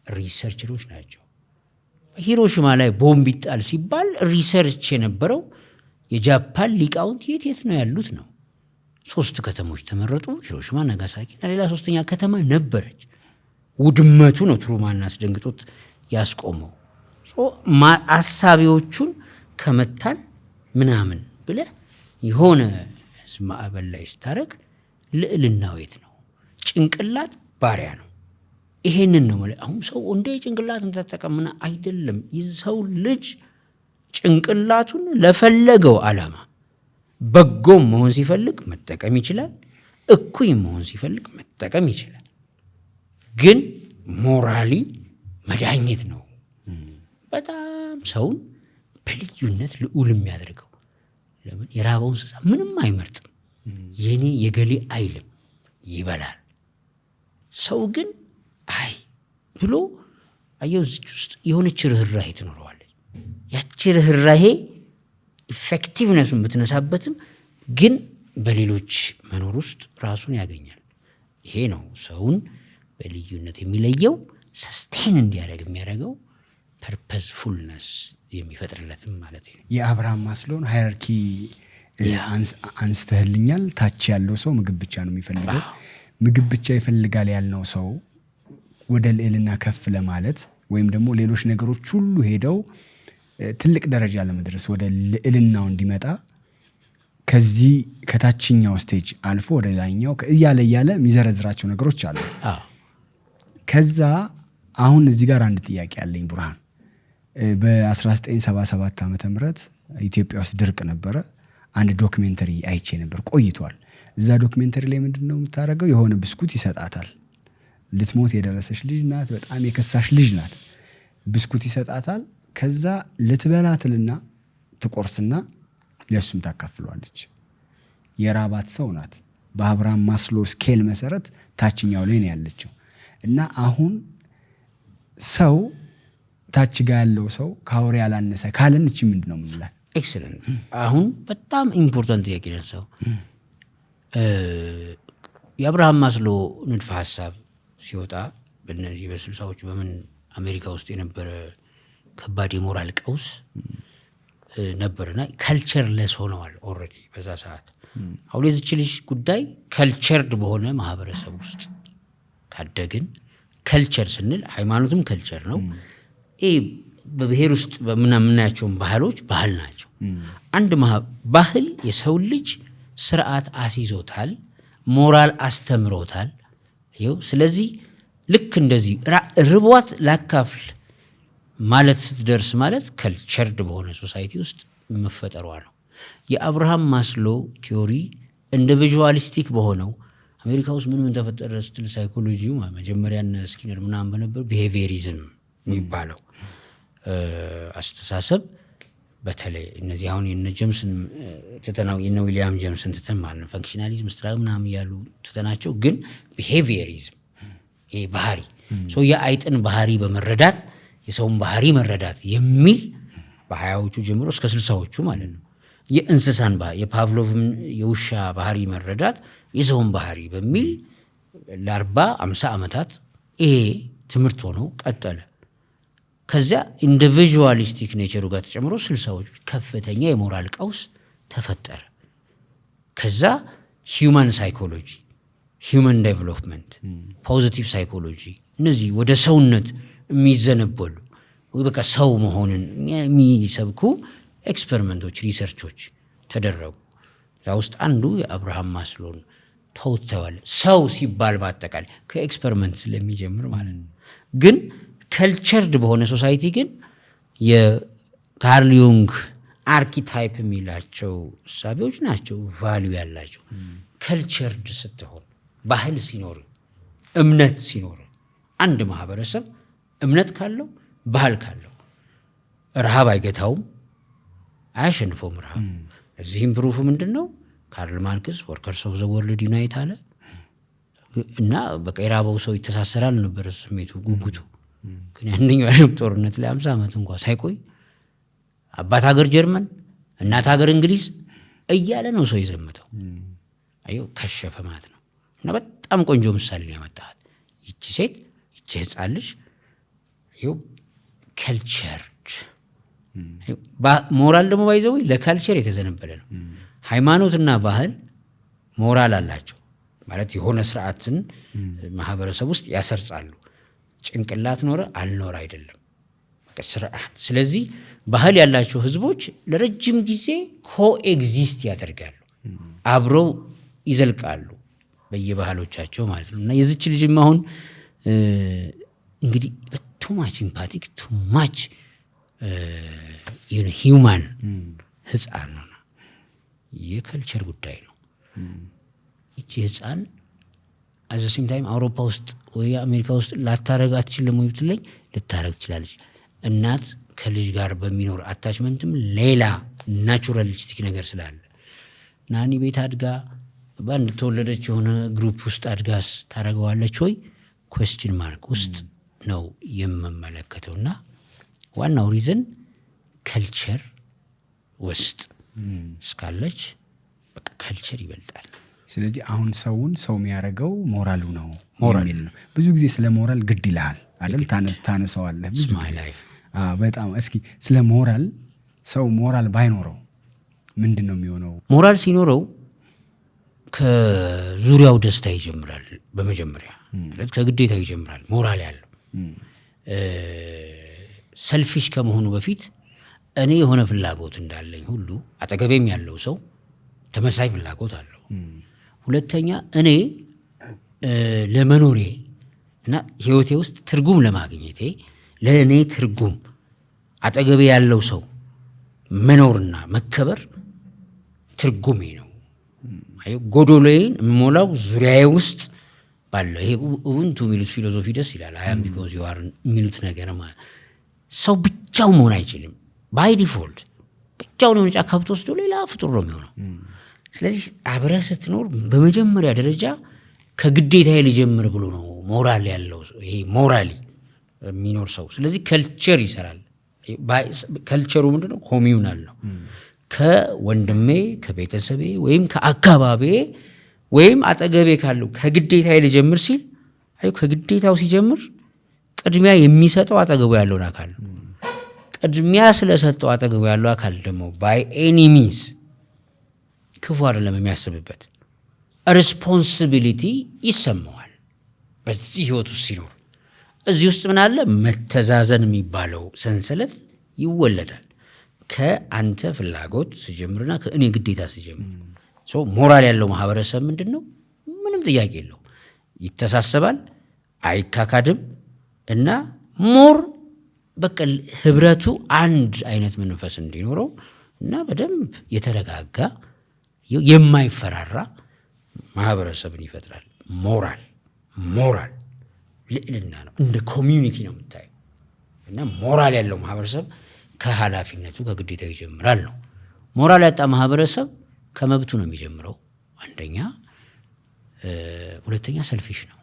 ሪሰርቸሮች ናቸው። ሂሮሺማ ላይ ቦምብ ይጣል ሲባል ሪሰርች የነበረው የጃፓን ሊቃውንት የት ነው ያሉት ነው። 3 ከተሞች ተመረጡ፣ ሂሮሺማ፣ ናጋሳኪ እና ሌላ 3ኛ ከተማ ነበረች። ውድመቱ ነው ትሩማን አስደንግጦት ያስቆመው። አሳቢዎቹን ከመታን ምናምን ብለህ የሆነ ማዕበል ላይ ስታረግ ልዕልናው የት ነው? ጭንቅላት ባሪያ ነው። ይሄንን ነው ማለት አሁን ሰው እንደ ጭንቅላትን ተጠቀምና አይደለም። የሰው ልጅ ጭንቅላቱን ለፈለገው ዓላማ በጎም መሆን ሲፈልግ መጠቀም ይችላል፣ እኩይ መሆን ሲፈልግ መጠቀም ይችላል። ግን ሞራሊ መዳኘት ነው በጣም ሰውን በልዩነት ልዑል የሚያደርገው። ለምን የራበው እንስሳ ምንም አይመርጥም፣ የኔ የገሌ አይልም፣ ይበላል። ሰው ግን አይ ብሎ አየው እዚህ ውስጥ የሆነች ርህራሄ ትኖረዋለች። ያቺ ርህራሄ ኢፌክቲቭነሱን ብትነሳበትም ግን በሌሎች መኖር ውስጥ ራሱን ያገኛል። ይሄ ነው ሰውን በልዩነት የሚለየው፣ ሰስቴን እንዲያደርግ የሚያደርገው ፐርፐዝፉልነስ የሚፈጥርለትም ማለት ነው። የአብርሃም ማስሎን ሃይራርኪ አንስተህልኛል። ታች ያለው ሰው ምግብ ብቻ ነው የሚፈልገው። ምግብ ብቻ ይፈልጋል ያልነው ሰው ወደ ልዕልና ከፍ ለማለት ወይም ደግሞ ሌሎች ነገሮች ሁሉ ሄደው ትልቅ ደረጃ ለመድረስ ወደ ልዕልናው እንዲመጣ ከዚህ ከታችኛው ስቴጅ አልፎ ወደ ላይኛው እያለ የሚዘረዝራቸው ነገሮች አሉ። ከዛ አሁን እዚህ ጋር አንድ ጥያቄ አለኝ ቡርሃን። በ1977 ዓመተ ምህረት ኢትዮጵያ ውስጥ ድርቅ ነበረ። አንድ ዶክሜንተሪ አይቼ ነበር፣ ቆይቷል። እዛ ዶክሜንተሪ ላይ ምንድነው የምታደርገው? የሆነ ብስኩት ይሰጣታል። ልትሞት የደረሰች ልጅ ናት፣ በጣም የከሳሽ ልጅ ናት። ብስኩት ይሰጣታል። ከዛ ልትበላትልና ትቆርስና ለሱም ታካፍሏለች። የራባት ሰው ናት። በአብርሃም ማስሎ ስኬል መሰረት ታችኛው ላይ ነው ያለችው። እና አሁን ሰው ታች ጋር ያለው ሰው ካውሬ ያላነሰ ካለን እቺ ምንድነው ምንላል? ኤክሰለንት። አሁን በጣም ኢምፖርታንት ጥያቄ ነው። የአብርሃም ማስሎ ንድፈ ሐሳብ ሲወጣ በእነዚህ በ60ዎቹ በምን አሜሪካ ውስጥ የነበረ ከባድ የሞራል ቀውስ ነበርና ካልቸርለስ ሆነዋል ኦልሬዲ በዛ ሰዓት። አሁን የዚች ልጅ ጉዳይ ካልቸርድ በሆነ ማህበረሰብ ውስጥ ካደግን፣ ከልቸር ስንል ሃይማኖትም ከልቸር ነው። ይሄ በብሔር ውስጥ በምናምናቸውም ባህሎች ባህል ናቸው። አንድ ባህል የሰው ልጅ ስርዓት አስይዞታል፣ ሞራል አስተምሮታል። ይኸው ስለዚህ ልክ እንደዚህ ርቧት ላካፍል ማለት ስትደርስ ማለት ከልቸርድ በሆነ ሶሳይቲ ውስጥ መፈጠሯ ነው። የአብርሃም ማስሎ ቲዮሪ ኢንዲቪጁዋሊስቲክ በሆነው አሜሪካ ውስጥ ምን ተፈጠረ ስትል ሳይኮሎጂው መጀመሪያና ስኪነር ምናምን በነበር ቢሄቪየሪዝም የሚባለው አስተሳሰብ በተለይ እነዚህ አሁን የነ ጀምስን ተተናው የነ ዊሊያም ጀምስን ተተማልን ፈንክሽናሊዝም ስትራግ ምናምን ያሉ ተተናቸው ግን ቢሄቪየሪዝም ይሄ ባህሪ የአይጥን ባህሪ በመረዳት የሰውን ባህሪ መረዳት የሚል በ20ዎቹ ጀምሮ እስከ 60ዎቹ ማለት ነው። የእንስሳን ባህሪ የፓቭሎቭን የውሻ ባህሪ መረዳት የሰውን ባህሪ በሚል ለ40-50 ዓመታት ይሄ ትምህርት ሆኖ ቀጠለ። ከዚያ ኢንዲቪጁዋሊስቲክ ኔቸሩ ጋር ተጨምሮ 60ዎቹ ከፍተኛ የሞራል ቀውስ ተፈጠረ። ከዛ ሂውማን ሳይኮሎጂ፣ ሂውማን ዴቨሎፕመንት፣ ፖዚቲቭ ሳይኮሎጂ እነዚህ ወደ ሰውነት የሚዘነበሉ ወይ በቃ ሰው መሆንን የሚሰብኩ ኤክስፐሪመንቶች፣ ሪሰርቾች ተደረጉ። እዛ ውስጥ አንዱ የአብርሃም ማስሎን ተውተዋል። ሰው ሲባል በአጠቃላይ ከኤክስፐሪመንት ስለሚጀምር ማለት ነው። ግን ከልቸርድ በሆነ ሶሳይቲ ግን የካርል ዩንግ አርኪታይፕ የሚላቸው እሳቤዎች ናቸው ቫልዩ ያላቸው። ከልቸርድ ስትሆን ባህል ሲኖር፣ እምነት ሲኖር፣ አንድ ማህበረሰብ እምነት ካለው ባህል ካለው ረሃብ አይገታውም፣ አያሸንፈውም ረሃብ። እዚህም ፕሩፉ ምንድነው? ካርል ማርክስ ወርከርስ ኦፍ ዘ ወርልድ ዩናይት አለ እና በቃ የራበው ሰው ይተሳሰራል ነበር ስሜቱ፣ ጉጉቱ። ግን አንደኛው ዓለም ጦርነት ላይ 50 ዓመት እንኳን ሳይቆይ አባት ሀገር ጀርመን እናት ሀገር እንግሊዝ እያለ ነው ሰው የዘመተው። አዩ ከሸፈ ማለት ነው። እና በጣም ቆንጆ ምሳሌ ነው ያመጣት ይቺ ሴት፣ ይቺ ህፃን ልጅ ይው ካልቸርድ ሞራል ደግሞ ባይዘው ለካልቸር የተዘነበለ ነው። ሃይማኖትና ባህል ሞራል አላቸው ማለት የሆነ ስርዓትን ማህበረሰብ ውስጥ ያሰርጻሉ። ጭንቅላት ኖረ አልኖር አይደለም በቃ ስርዓት። ስለዚህ ባህል ያላቸው ህዝቦች ለረጅም ጊዜ ኮኤግዚስት ያደርጋሉ፣ አብረው ይዘልቃሉ በየባህሎቻቸው ማለት ነው። እና የዚች ልጅም አሁን እንግዲህ ቱ ማች ኢምፓቲክ ቱ ማች ሂውማን ህፃን ነው። የከልቸር ጉዳይ ነው። ይቺ ህፃን አዘ ሴም ታይም አውሮፓ ውስጥ ወይ አሜሪካ ውስጥ ላታረግ አትችልም ወይ ብትለኝ ልታረግ ትችላለች። እናት ከልጅ ጋር በሚኖር አታችመንትም ሌላ ናቹራሊስቲክ ነገር ስላለ ናኒ ቤት አድጋ በአንድ ተወለደች የሆነ ግሩፕ ውስጥ አድጋስ ታረገዋለች ወይ ኩዌስችን ማርክ ውስጥ ነው የምመለከተውና ዋናው ሪዝን ከልቸር ውስጥ እስካለች በቃ ከልቸር ይበልጣል። ስለዚህ አሁን ሰውን ሰው የሚያደርገው ሞራሉ ነው የሚል ነው። ብዙ ጊዜ ስለ ሞራል ግድ ይልሃል አይደል? ታነሳዋለህ ብዙ በጣም። እስኪ ስለ ሞራል ሰው ሞራል ባይኖረው ምንድን ነው የሚሆነው? ሞራል ሲኖረው ከዙሪያው ደስታ ይጀምራል። በመጀመሪያ ማለት ከግዴታው ይጀምራል። ሞራል ያለው ሰልፊሽ ከመሆኑ በፊት እኔ የሆነ ፍላጎት እንዳለኝ ሁሉ አጠገቤም ያለው ሰው ተመሳሳይ ፍላጎት አለው። ሁለተኛ እኔ ለመኖሬ እና ህይወቴ ውስጥ ትርጉም ለማግኘቴ ለእኔ ትርጉም አጠገቤ ያለው ሰው መኖርና መከበር ትርጉሜ ነው። ጎዶሎዬን የምሞላው ዙሪያዬ ውስጥ ባለው ይሄ ኡቡንቱ የሚሉት ፊሎሶፊ ደስ ይላል። አያም ቢኮዝ ዩ አር የሚሉት ነገር ማለት ሰው ብቻው መሆን አይችልም። ባይ ዲፎልት ብቻውን የሆነ ጫካ ብትወስዶ ሌላ ፍጡር ነው የሚሆነው። ስለዚህ አብረህ ስትኖር በመጀመሪያ ደረጃ ከግዴታ ሊጀምር ብሎ ነው ሞራል ያለው ይሄ ሞራሊ የሚኖር ሰው። ስለዚህ ከልቸር ይሰራል። ከልቸሩ ምንድነው? ኮሚዩናል ነው። ከወንድሜ ከቤተሰቤ ወይም ከአካባቢ ወይም አጠገቤ ካለው ከግዴታ ሊጀምር ሲል ከግዴታው ሲጀምር ቅድሚያ የሚሰጠው አጠገቡ ያለውን አካል ነው። ቅድሚያ ስለሰጠው አጠገቡ ያለው አካል ደግሞ ባይ ኤኒ ሚንስ ክፉ አይደለም የሚያስብበት ሪስፖንሲቢሊቲ ይሰማዋል። በዚህ ህይወት ውስጥ ሲኖር እዚህ ውስጥ ምን አለ? መተዛዘን የሚባለው ሰንሰለት ይወለዳል። ከአንተ ፍላጎት ሲጀምርና ከእኔ ግዴታ ሲጀምር ሞራል ያለው ማህበረሰብ ምንድን ነው? ምንም ጥያቄ የለው። ይተሳሰባል፣ አይካካድም እና ሞር በቃ ህብረቱ አንድ አይነት መንፈስ እንዲኖረው እና በደንብ የተረጋጋ የማይፈራራ ማህበረሰብን ይፈጥራል። ሞራል ልዕልና ነው። እንደ ኮሚዩኒቲ ነው የምታየው። እና ሞራል ያለው ማህበረሰብ ከኃላፊነቱ ከግዴታው ይጀምራል ነው። ሞራል ያጣ ማህበረሰብ ከመብቱ ነው የሚጀምረው አንደኛ። ሁለተኛ ሰልፊሽ ነው፣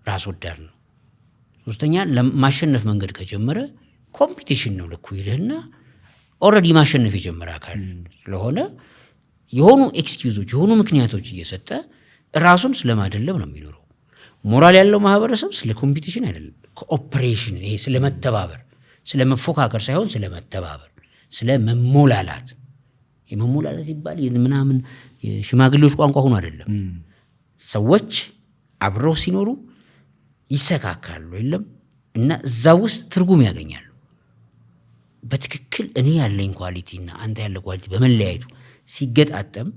ራስ ወዳድ ነው። ሶስተኛ ለማሸነፍ መንገድ ከጀመረ ኮምፒቲሽን ነው ልኩ ይልህና ኦልሬዲ ማሸነፍ የጀመረ አካል ስለሆነ የሆኑ ኤክስኪዩዞች የሆኑ ምክንያቶች እየሰጠ ራሱን ስለማደለም ነው የሚኖረው። ሞራል ያለው ማህበረሰብ ስለ ኮምፒቲሽን አይደለም፣ ኮኦፕሬሽን፣ ይሄ ስለ መተባበር ስለ መፎካከር ሳይሆን ስለ መተባበር፣ ስለ መሞላላት። የመሞላላት ይባል ምናምን ሽማግሌዎች ቋንቋ ሆኖ አይደለም። ሰዎች አብረው ሲኖሩ ይሰካካሉ የለም እና እዛ ውስጥ ትርጉም ያገኛሉ። በትክክል እኔ ያለኝ ኳሊቲና አንተ ያለ ኳሊቲ በመለያየቱ ሲገጣጠም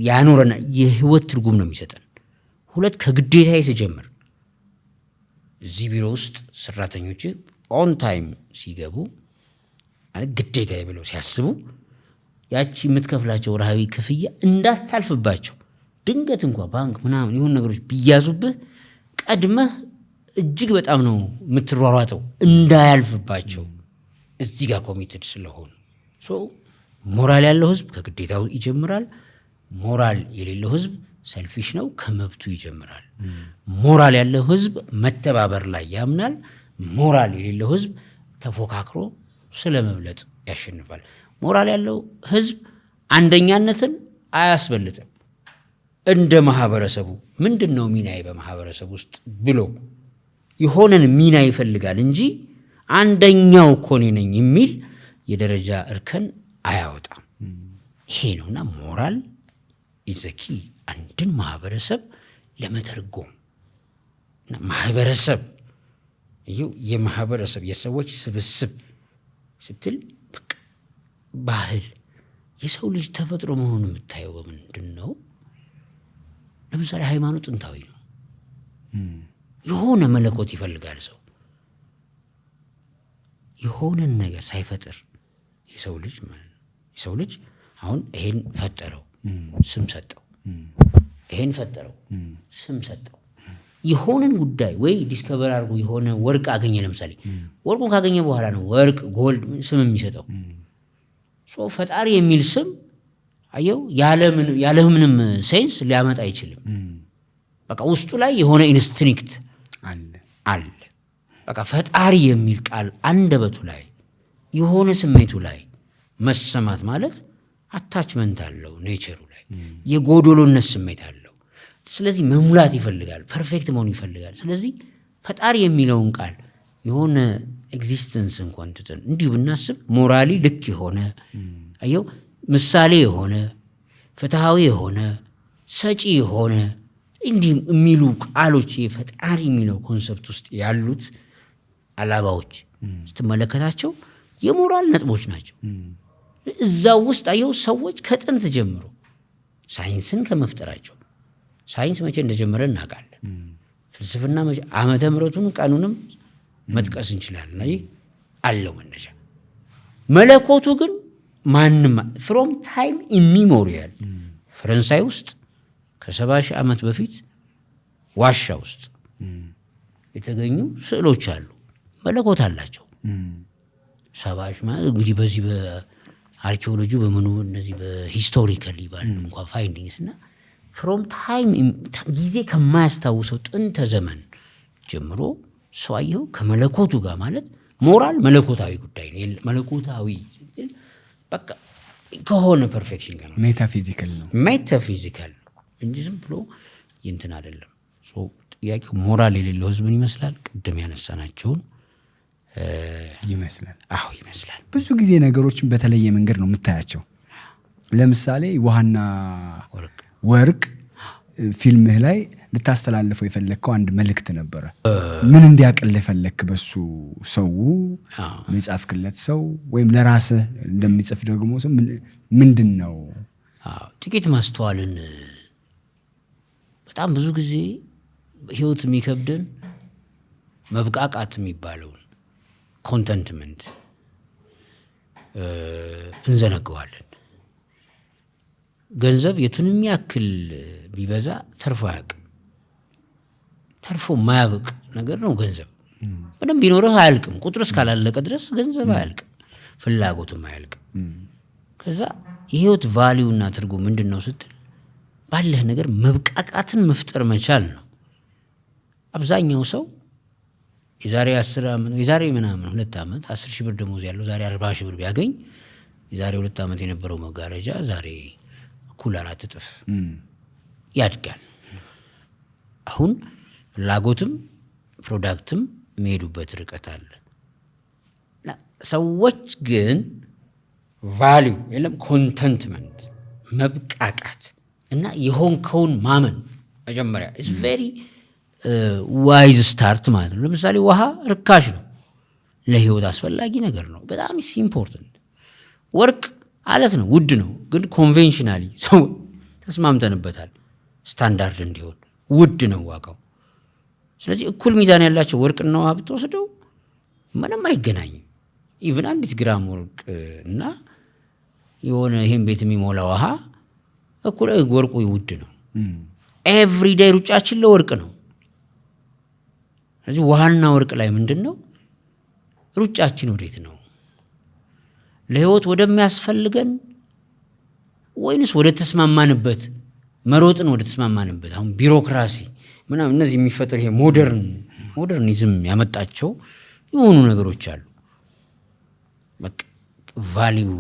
ያኖረና የህይወት ትርጉም ነው የሚሰጠን። ሁለት ከግዴታዬ ስጀምር እዚህ ቢሮ ውስጥ ሰራተኞች ኦን ታይም ሲገቡ ማለት ግዴታዬ ብለው ሲያስቡ ያቺ የምትከፍላቸው ወርሃዊ ክፍያ እንዳታልፍባቸው ድንገት እንኳን ባንክ ምናምን የሆኑ ነገሮች ቢያዙብህ ቀድመህ እጅግ በጣም ነው የምትሯሯጠው እንዳያልፍባቸው እዚህ ጋር ኮሚትድ ስለሆኑ። ሞራል ያለው ህዝብ ከግዴታው ይጀምራል። ሞራል የሌለው ህዝብ ሰልፊሽ ነው፣ ከመብቱ ይጀምራል። ሞራል ያለው ህዝብ መተባበር ላይ ያምናል። ሞራል የሌለው ህዝብ ተፎካክሮ ስለመብለጥ ያሸንፋል። ሞራል ያለው ህዝብ አንደኛነትን አያስበልጥም። እንደ ማህበረሰቡ ምንድነው ሚናዬ በማህበረሰብ ውስጥ ብሎ የሆነን ሚና ይፈልጋል እንጂ አንደኛው እኮ እኔ ነኝ የሚል የደረጃ እርከን አያወጣም። ይሄ ነውና ሞራል ኢዘኪ አንድን ማህበረሰብ ለመተርጎም እና ማህበረሰብ የማህበረሰብ የሰዎች ስብስብ ስትል ባህል የሰው ልጅ ተፈጥሮ መሆኑን የምታየው በምንድን ነው? ለምሳሌ ሃይማኖት ጥንታዊ ነው። የሆነ መለኮት ይፈልጋል ሰው የሆነን ነገር ሳይፈጥር የሰው ልጅ ማለት ነው። የሰው ልጅ አሁን ይሄን ፈጠረው፣ ስም ሰጠው። ይሄን ፈጠረው፣ ስም ሰጠው። የሆነን ጉዳይ ወይ ዲስከቨር አድርጎ የሆነ ወርቅ አገኘ። ለምሳሌ ወርቁን ካገኘ በኋላ ነው ወርቅ ጎልድ ስም የሚሰጠው። ፈጣሪ የሚል ስም አየው ያለ ምንም ሴንስ ሊያመጣ አይችልም። በቃ ውስጡ ላይ የሆነ ኢንስቲንክት አለ። በቃ ፈጣሪ የሚል ቃል አንደበቱ ላይ የሆነ ስሜቱ ላይ መሰማት ማለት አታችመንት አለው፣ ኔቸሩ ላይ የጎዶሎነት ስሜት አለው። ስለዚህ መሙላት ይፈልጋል፣ ፐርፌክት መሆን ይፈልጋል። ስለዚህ ፈጣሪ የሚለውን ቃል የሆነ ኤግዚስተንስ እንኳን ትተን እንዲሁ ብናስብ ሞራሊ ልክ የሆነ አየው ምሳሌ የሆነ ፍትሃዊ የሆነ ሰጪ የሆነ እንዲህ የሚሉ ቃሎች ፈጣሪ የሚለው ኮንሰፕት ውስጥ ያሉት አላባዎች ስትመለከታቸው የሞራል ነጥቦች ናቸው። እዛው ውስጥ አየው ሰዎች ከጥንት ጀምሮ ሳይንስን ከመፍጠራቸው ሳይንስ መቼ እንደጀመረ እናውቃለን። ፍልስፍና ዓመተ ምሕረቱን ቀኑንም መጥቀስ እንችላለን። አለው መነሻ። መለኮቱ ግን ማንም ፍሮም ታይም ኢሚሞሪያል ፈረንሳይ ውስጥ ከ70,000 ዓመት በፊት ዋሻ ውስጥ የተገኙ ስዕሎች አሉ። መለኮት አላቸው። 70,000 ማለት እንግዲህ በዚህ በአርኪኦሎጂ በምኑ እነዚህ በሂስቶሪካሊ ባሉ እንኳን ፋይንዲንግስ እና ፍሮም ታይም ጊዜ ከማያስታውሰው ጥንተ ዘመን ጀምሮ ሰው አየው ከመለኮቱ ጋር ማለት ሞራል መለኮታዊ ጉዳይ ነው። መለኮታዊ በቃ ከሆነ ፐርፌክሽን ጋር ነው። ሜታፊዚካል ነው እንጂ ዝም ብሎ እንትን አይደለም። ጥያቄው ሞራል የሌለው ህዝብ ምን ይመስላል? ቅድም ያነሳናቸውን ይመስላል። አዎ ይመስላል። ብዙ ጊዜ ነገሮችን በተለየ መንገድ ነው የምታያቸው። ለምሳሌ ውሃና ወርቅ ፊልምህ ላይ ልታስተላልፈው የፈለግከው አንድ መልእክት ነበረ። ምን እንዲያቅልህ ፈለግክ? በሱ ሰው የጻፍክለት ሰው ወይም ለራስህ እንደሚጽፍ ደግሞ ሰው ምንድን ነው? ጥቂት ማስተዋልን በጣም ብዙ ጊዜ ህይወት የሚከብደን መብቃቃት የሚባለውን ኮንተንትመንት እንዘነገዋለን። ገንዘብ የቱንም ያክል ቢበዛ ተርፎ አያውቅም። ተርፎ የማያብቅ ነገር ነው ገንዘብ። ምንም ቢኖርህ አያልቅም። ቁጥር እስካላለቀ ድረስ ገንዘብ አያልቅም፣ ፍላጎትም አያልቅም። ከዛ የህይወት ቫሊዩና ትርጉም ምንድን ነው ስትል ባለህ ነገር መብቃቃትን መፍጠር መቻል ነው። አብዛኛው ሰው የዛሬ 10 ዓመት የዛሬ ምናምን 2 ዓመት 10,000 ብር ደሞዝ ያለው ዛሬ 40,000 ብር ቢያገኝ የዛሬ 2 ዓመት የነበረው መጋረጃ ዛሬ እኩል 4 እጥፍ ያድጋል። አሁን ፍላጎትም ፕሮዳክትም የሚሄዱበት ርቀት አለ። ሰዎች ግን ቫሊዩ የለም ኮንተንትመንት መብቃቃት እና የሆንከውን ማመን መጀመሪያ ኢዝ ቬሪ ዋይዝ ስታርት ማለት ነው። ለምሳሌ ውሃ ርካሽ ነው፣ ለህይወት አስፈላጊ ነገር ነው። በጣም ኢምፖርታንት። ወርቅ አለት ነው፣ ውድ ነው። ግን ኮንቬንሽናሊ ሰው ተስማምተንበታል ስታንዳርድ እንዲሆን ውድ ነው ዋጋው። ስለዚህ እኩል ሚዛን ያላቸው ወርቅና ውሃ ብትወስደው ምንም አይገናኝም። ኢቭን 1 ግራም ወርቅ እና የሆነ ይሄን ቤት የሚሞላ ውሃ እኩል ወርቁ ውድ ነው። ኤቭሪዴይ ሩጫችን ለወርቅ ነው። ስለዚህ ውሃና ወርቅ ላይ ምንድነው ሩጫችን? ወዴት ነው? ለህይወት ወደሚያስፈልገን ወይንስ ወደ ተስማማንበት መሮጥን ወደ ተስማማንበት? አሁን ቢሮክራሲ ምናምን እነዚህ የሚፈጠር ይሄ ሞደርኒዝም ያመጣቸው የሆኑ ነገሮች አሉ። በቃ ቫልዩ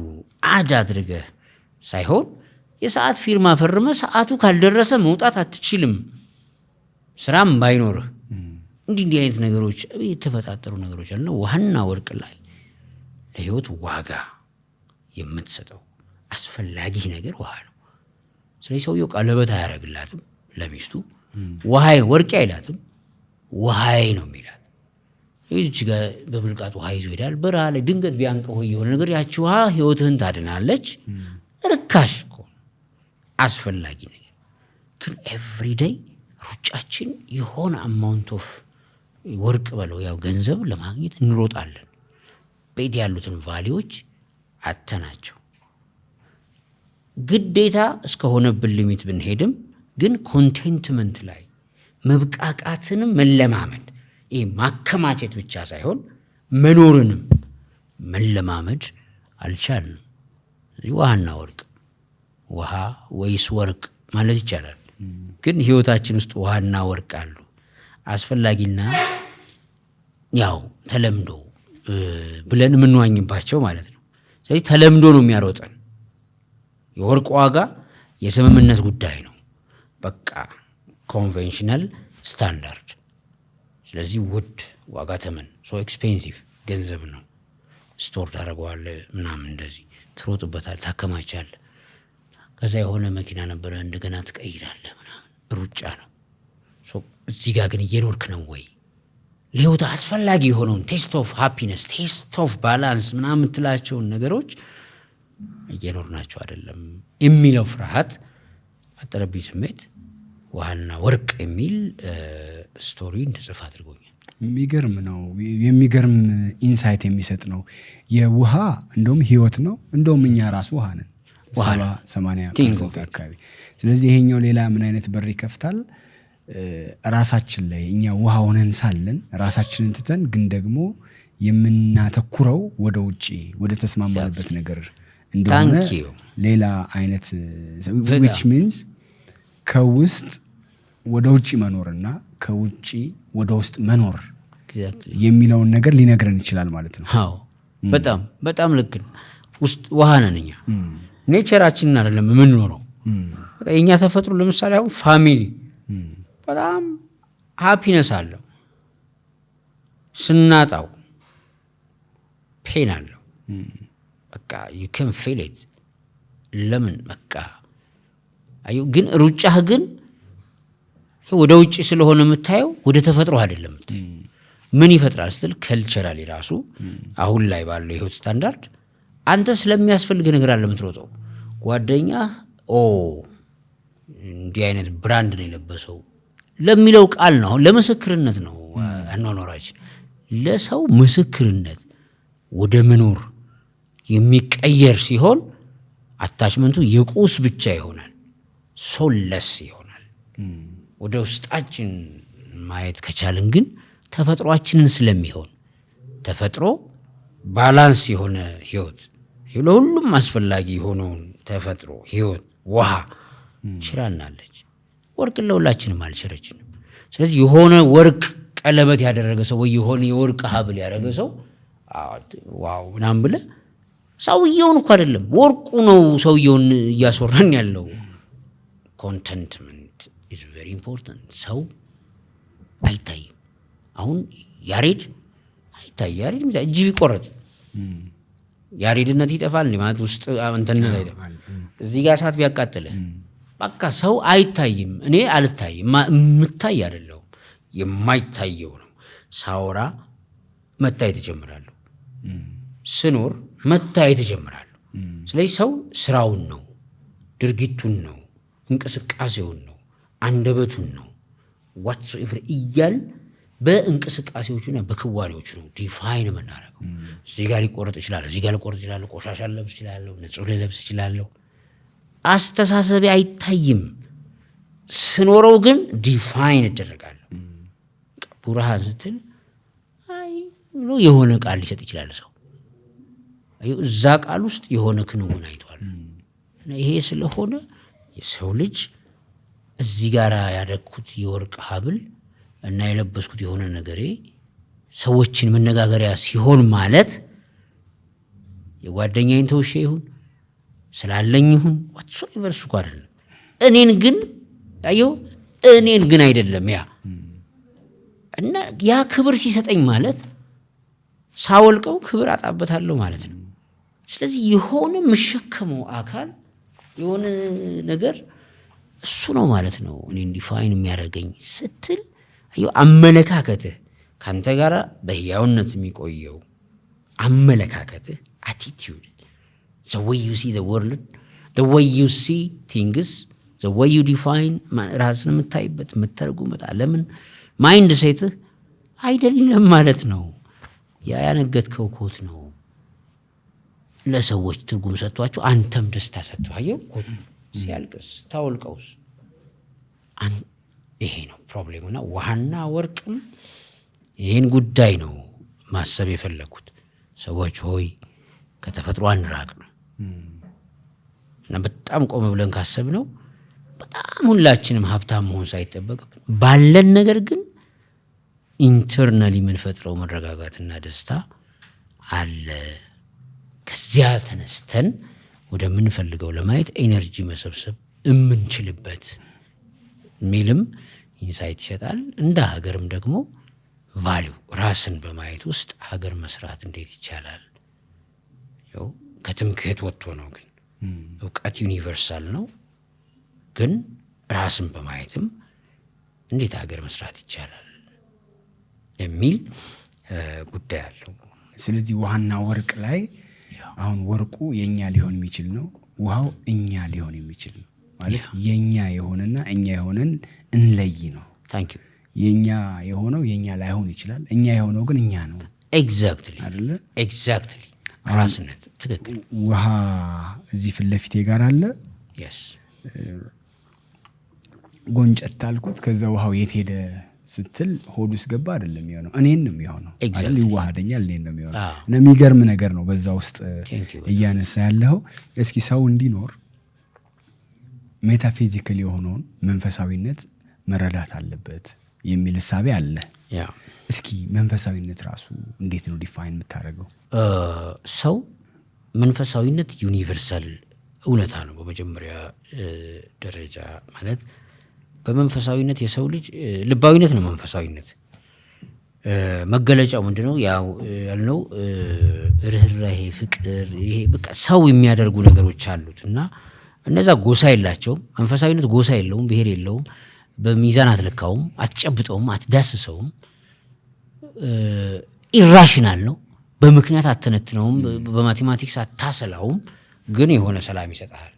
አድ አድርገህ ሳይሆን የሰዓት ፊርማ ፈርመ ሰዓቱ ካልደረሰ መውጣት አትችልም፣ ስራም ባይኖርህ እንዲህ አይነት ነገሮች የተፈጣጠሩ ነገሮች አሉና ውሃና ወርቅ ላይ ለህይወት ዋጋ የምትሰጠው አስፈላጊ ነገር ውሃ ነው። ስለዚህ ሰውየው ቀለበት አያረግላትም ለሚስቱ፣ ውሃይ ወርቅ አይላትም፣ ውሃይ ነው የሚላት። እዚህ ጋር በብልቃጥ ውሃ ይዞ ይሄዳል። በረሃ ላይ ድንገት ቢያንቀው የሆነ ነገር ያቺ ውሃ ህይወትህን ታድናለች። ርካሽ እኮ አስፈላጊ ነገር ግን ኤቭሪዴይ ሩጫችን የሆነ አማውንት ኦፍ ወርቅ በለው ያው ገንዘብ ለማግኘት እንሮጣለን። ቤት ያሉትን ቫሊዎች አተናቸው ግዴታ እስከሆነብን ሊሚት ብንሄድም ግን ኮንቴንትመንት ላይ መብቃቃትንም መለማመድ ይሄ ማከማቸት ብቻ ሳይሆን መኖርንም መለማመድ አልቻልንም። ውሃና ወርቅ ውሃ ወይስ ወርቅ ማለት ይቻላል። ግን ህይወታችን ውስጥ ውሃና ወርቅ አሉ አስፈላጊና ያው ተለምዶ ብለን የምንዋኝባቸው ማለት ነው። ስለዚህ ተለምዶ ነው የሚያሮጠን። የወርቅ ዋጋ የስምምነት ጉዳይ ነው። በቃ ኮንቬንሽናል ስታንዳርድ። ስለዚህ ውድ ዋጋ ተመን ሶ ኤክስፔንሲቭ ገንዘብ ነው። ስቶር ታደርገዋለህ ምናምን እንደዚህ ትሮጥበታል፣ ታከማቻለህ። ከዛ የሆነ መኪና ነበረ እንደገና ትቀይራለህ ምናምን ሩጫ ነው። እዚህ ጋር ግን እየኖርክ ነው ወይ? ለህይወት አስፈላጊ የሆነውን ቴስት ኦፍ ሃፒነስ፣ ቴስት ኦፍ ባላንስ ምናምን የምትላቸውን ነገሮች እየኖርናቸው አይደለም የሚለው ፍርሃት ፈጠረብኝ ስሜት። ውሃና ወርቅ የሚል ስቶሪ እንድጽፍ አድርጎኛል። የሚገርም ነው። የሚገርም ኢንሳይት የሚሰጥ ነው። የውሃ እንደውም ህይወት ነው። እንደውም እኛ ራሱ ውሃ ነን 70-80% አካባቢ። ስለዚህ ይሄኛው ሌላ ምን አይነት በር ይከፍታል? ራሳችን ላይ እኛ ውሃ ሆነን ሳለን ራሳችንን ትተን ግን ደግሞ የምናተኩረው ወደ ውጪ ወደ ተስማማበት ነገር እንደሆነ ሌላ አይነት which means ከውስጥ ወደ ውጪ መኖርና ከውጪ ወደ ውስጥ መኖር የሚለውን ነገር ሊነግረን ይችላል ማለት ነው። አዎ በጣም በጣም ልክ ነው። ውስጥ ውሃ ነን እኛ። ኔቸራችንን አይደለም የምንኖረው። የኛ ተፈጥሮ ለምሳሌ አሁን ፋሚሊ በጣም ሃፒነስ አለው፣ ስናጣው ፔን አለው። በቃ you can feel it። ለምን በቃ አዩ ግን ሩጫህ ግን ወደ ውጪ ስለሆነ የምታየው ወደ ተፈጥሮ አይደለም። ምን ይፈጥራል ስትል ከልቸራሊ ራሱ አሁን ላይ ባለው የህይወት ስታንዳርድ አንተ ስለሚያስፈልግ ነገር አለ የምትሮጠው። ጓደኛ እንዲህ አይነት ብራንድ ነው የለበሰው ለሚለው ቃል ነው፣ ለምስክርነት ነው አኗኗራችን። ለሰው ምስክርነት ወደ መኖር የሚቀየር ሲሆን አታችመንቱ የቁስ ብቻ ይሆናል፣ ሶለስ ይሆናል። ወደ ውስጣችን ማየት ከቻልን ግን ተፈጥሯችንን ስለሚሆን ተፈጥሮ ባላንስ የሆነ ህይወት ለሁሉም አስፈላጊ የሆነውን ተፈጥሮ ህይወት ውሃ ችራናለች። ወርቅ ለሁላችንም አልቸረችንም። ስለዚህ የሆነ ወርቅ ቀለበት ያደረገ ሰው ወይ የሆነ የወርቅ ሀብል ያደረገ ሰው ዋው ምናምን ብለህ ሰውየውን እኮ አይደለም ወርቁ ነው ሰውየውን እያስወራን ያለው። ኮንተንትመንት is very important። ሰው አይታይም። አሁን ያሬድ አይታይ። ያሬድ እጅ ቢቆረጥ ያሬድነት ይጠፋል ማለት ውስጥ አንተነት አይጠፋል። እዚህ ጋር እሳት ቢያቃጥልህ በቃ ሰው አይታይም። እኔ አልታይም፣ የምታይ አይደለሁም፣ የማይታየው ነው። ሳወራ መታየት እጀምራለሁ፣ ስኖር መታየት እጀምራለሁ። ስለዚህ ሰው ስራውን ነው፣ ድርጊቱን ነው፣ እንቅስቃሴውን ነው፣ አንደበቱን ነው whatsoever እያል በእንቅስቃሴዎቹና በክዋኔዎቹ ነው ዲፋይን የምናደርገው። እዚህ ጋር ሊቆረጥ ይችላል፣ እዚህ ጋር ሊቆረጥ ይችላል፣ ቆሻሻ ልለብስ ይችላል፣ ንጹህ ልለብስ ይችላል። አስተሳሰቤ አይታይም፣ ስኖረው ግን ዲፋይን እደረጋለሁ። ቡርሃን ስትል አይ ብሎ የሆነ ቃል ሊሰጥ ይችላል ሰው። እዛ ቃል ውስጥ የሆነ ክንውን አይቷል። ይሄ ስለሆነ የሰው ልጅ እዚህ ጋር ያደረኩት የወርቅ ሀብል እና የለበስኩት የሆነ ነገሬ ሰዎችን መነጋገሪያ ሲሆን ማለት የጓደኛዬን ተውሼ ይሁን ስላለኝ ይሁን whatsoever እሱ ጋር አይደለም። እኔን ግን አይደለም ያ እና ያ ክብር ሲሰጠኝ ማለት ሳወልቀው ክብር አጣበታለሁ ማለት ነው። ስለዚህ የሆነ መሸከመው አካል የሆነ ነገር እሱ ነው ማለት ነው እኔን ዲፋይን የሚያደርገኝ ስትል አመለካከትህ ካንተ ጋር በህያውነት የሚቆየው አመለካከትህ attitude, the way you see the world, the way you see things, the way you define ራስን የምታይበት የምትተረጉምበት ዓለምን ማይንድ ሴትህ አይደለም ማለት ነው። ያነገትከው ኮት ነው ለሰዎች ትርጉም ሰጥቷቸው አንተም ደስታ ሰጥቷቸው ኮት ሲያልቅስ ታወልቀውስ ይሄ ነው ፕሮብሌሙና ውሃና ወርቅም ይህን ጉዳይ ነው ማሰብ የፈለኩት። ሰዎች ሆይ ከተፈጥሮ አንራቅ ነው እና በጣም ቆም ብለን ካሰብነው በጣም ሁላችንም ሀብታም መሆን ሳይጠበቅብን ባለን ነገር ግን ኢንተርናሊ የምንፈጥረው መረጋጋትና ደስታ አለ። ከዚያ ተነስተን ወደምንፈልገው ለማየት ኤነርጂ መሰብሰብ የምንችልበት ሚልም ኢንሳይት ይሰጣል። እንደ ሀገርም ደግሞ ቫልዩ ራስን በማየት ውስጥ ሀገር መስራት እንዴት ይቻላል? ያው ከትምክህት ወጥቶ ነው። ግን እውቀት ዩኒቨርሳል ነው። ግን ራስን በማየትም እንዴት ሀገር መስራት ይቻላል የሚል ጉዳይ አለው። ስለዚህ ውሃና ወርቅ ላይ አሁን ወርቁ የኛ ሊሆን የሚችል ነው፣ ውሃው እኛ ሊሆን የሚችል ነው። ማለት የኛ የሆነና እኛ የሆነን እንለይ ነው። ታንክ ዩ። የኛ የሆነው የኛ ላይሆን ይችላል፣ እኛ የሆነው ግን እኛ ነው። ኤግዛክትሊ አይደለ? ኤግዛክትሊ ራስነት ትክክል። ውሃ እዚህ ፊት ለፊቴ ጋር አለ። yes ጎንጨት አልኩት። ከዛ ውሃው የት ሄደ ስትል ሆድ ውስጥ ገባ አይደለም የሚሆነው፣ እኔን ነው የሚሆነው አይደል? ይዋሃደኛል፣ እኔን ነው የሚሆነው። እና የሚገርም ነገር ነው በዛ ውስጥ እያነሳ ያለው። እስኪ ሰው እንዲኖር ሜታፊዚካል የሆነውን መንፈሳዊነት መረዳት አለበት የሚል ሐሳብ አለ። እስኪ መንፈሳዊነት ራሱ እንዴት ነው ዲፋይን የምታደርገው? ሰው መንፈሳዊነት ዩኒቨርሳል እውነታ ነው። በመጀመሪያ ደረጃ ማለት በመንፈሳዊነት የሰው ልጅ ልባዊነት ነው። መንፈሳዊነት መገለጫው ምንድነው? ያው ያልነው ርህራሄ፣ ፍቅር፣ ይሄ በቃ ሰው የሚያደርጉ ነገሮች አሉት እና እነዛ ጎሳ የላቸውም። መንፈሳዊነት ጎሳ የለውም፣ ብሔር የለውም። በሚዛን አትለካውም፣ አትጨብጠውም፣ አትዳስሰውም። ኢራሽናል ነው። በምክንያት አትተነትነውም፣ በማቴማቲክስ አታሰላውም። ግን የሆነ ሰላም ይሰጣል።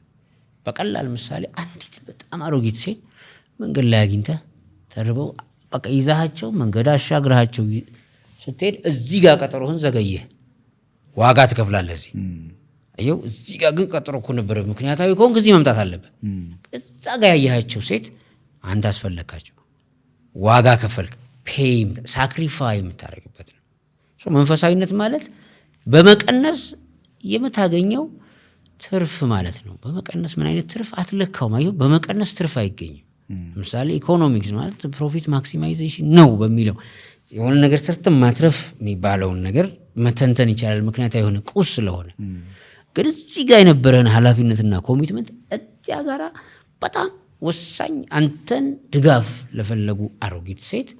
በቀላል ምሳሌ አንዲት በጣም አሮጊት ሴት መንገድ ላይ አግኝተህ ተርበው በቃ ይዛሃቸው መንገድ አሻግረሃቸው ስትሄድ እዚህ ጋር ቀጠሮህን ዘገየህ፣ ዋጋ ትከፍላለህ። አየው እዚህ ጋር ግን ቀጠሮ እኮ ነበር፣ ምክንያታዊ ከሆንክ እዚህ መምጣት አለበት። እዛ ጋር ያያሃቸው ሴት አንተ አስፈለካቸው፣ ዋጋ ከፈልክ፣ ፔይም ሳክሪፋይ የምታደርግበት ነው። መንፈሳዊነት ማለት በመቀነስ የምታገኘው ትርፍ ማለት ነው። በመቀነስ ምን አይነት ትርፍ አትለካውም። አየው በመቀነስ ትርፍ አይገኝም። ለምሳሌ ኢኮኖሚክስ ማለት ፕሮፊት ማክሲማይዜሽን ነው በሚለው የሆነ ነገር ሰርተ ማትረፍ የሚባለውን ነገር መተንተን ይቻላል፣ ምክንያታዊ የሆነ ቁስ ስለሆነ። ግን እዚህ ጋር የነበረን ኃላፊነትና ኮሚትመንት እዚያ ጋራ በጣም ወሳኝ፣ አንተን ድጋፍ ለፈለጉ አሮጊት ሴት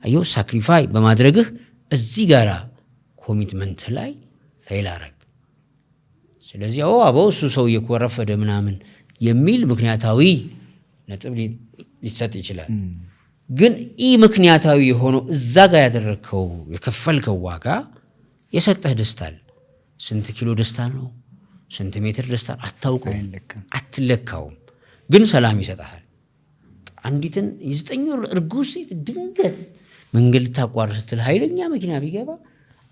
አየው ሳክሪፋይ በማድረግህ እዚህ ጋራ ኮሚትመንት ላይ ፌል አረግ። ስለዚህ አበው እሱ ሰው እየኮረፈደ ምናምን የሚል ምክንያታዊ ነጥብ ሊሰጥ ይችላል። ግን ኢ ምክንያታዊ የሆነው እዛ ጋር ያደረግከው የከፈልከው ዋጋ የሰጠህ ደስታል። ስንት ኪሎ ደስታ ነው፣ ስንት ሜትር ደስታ አታውቀውም፣ አትለካውም። ግን ሰላም ይሰጣል። አንዲትን የ9 ወር እርጉዝ ሴት ድንገት መንገድ ልታቋርጥ ስትል ኃይለኛ መኪና ቢገባ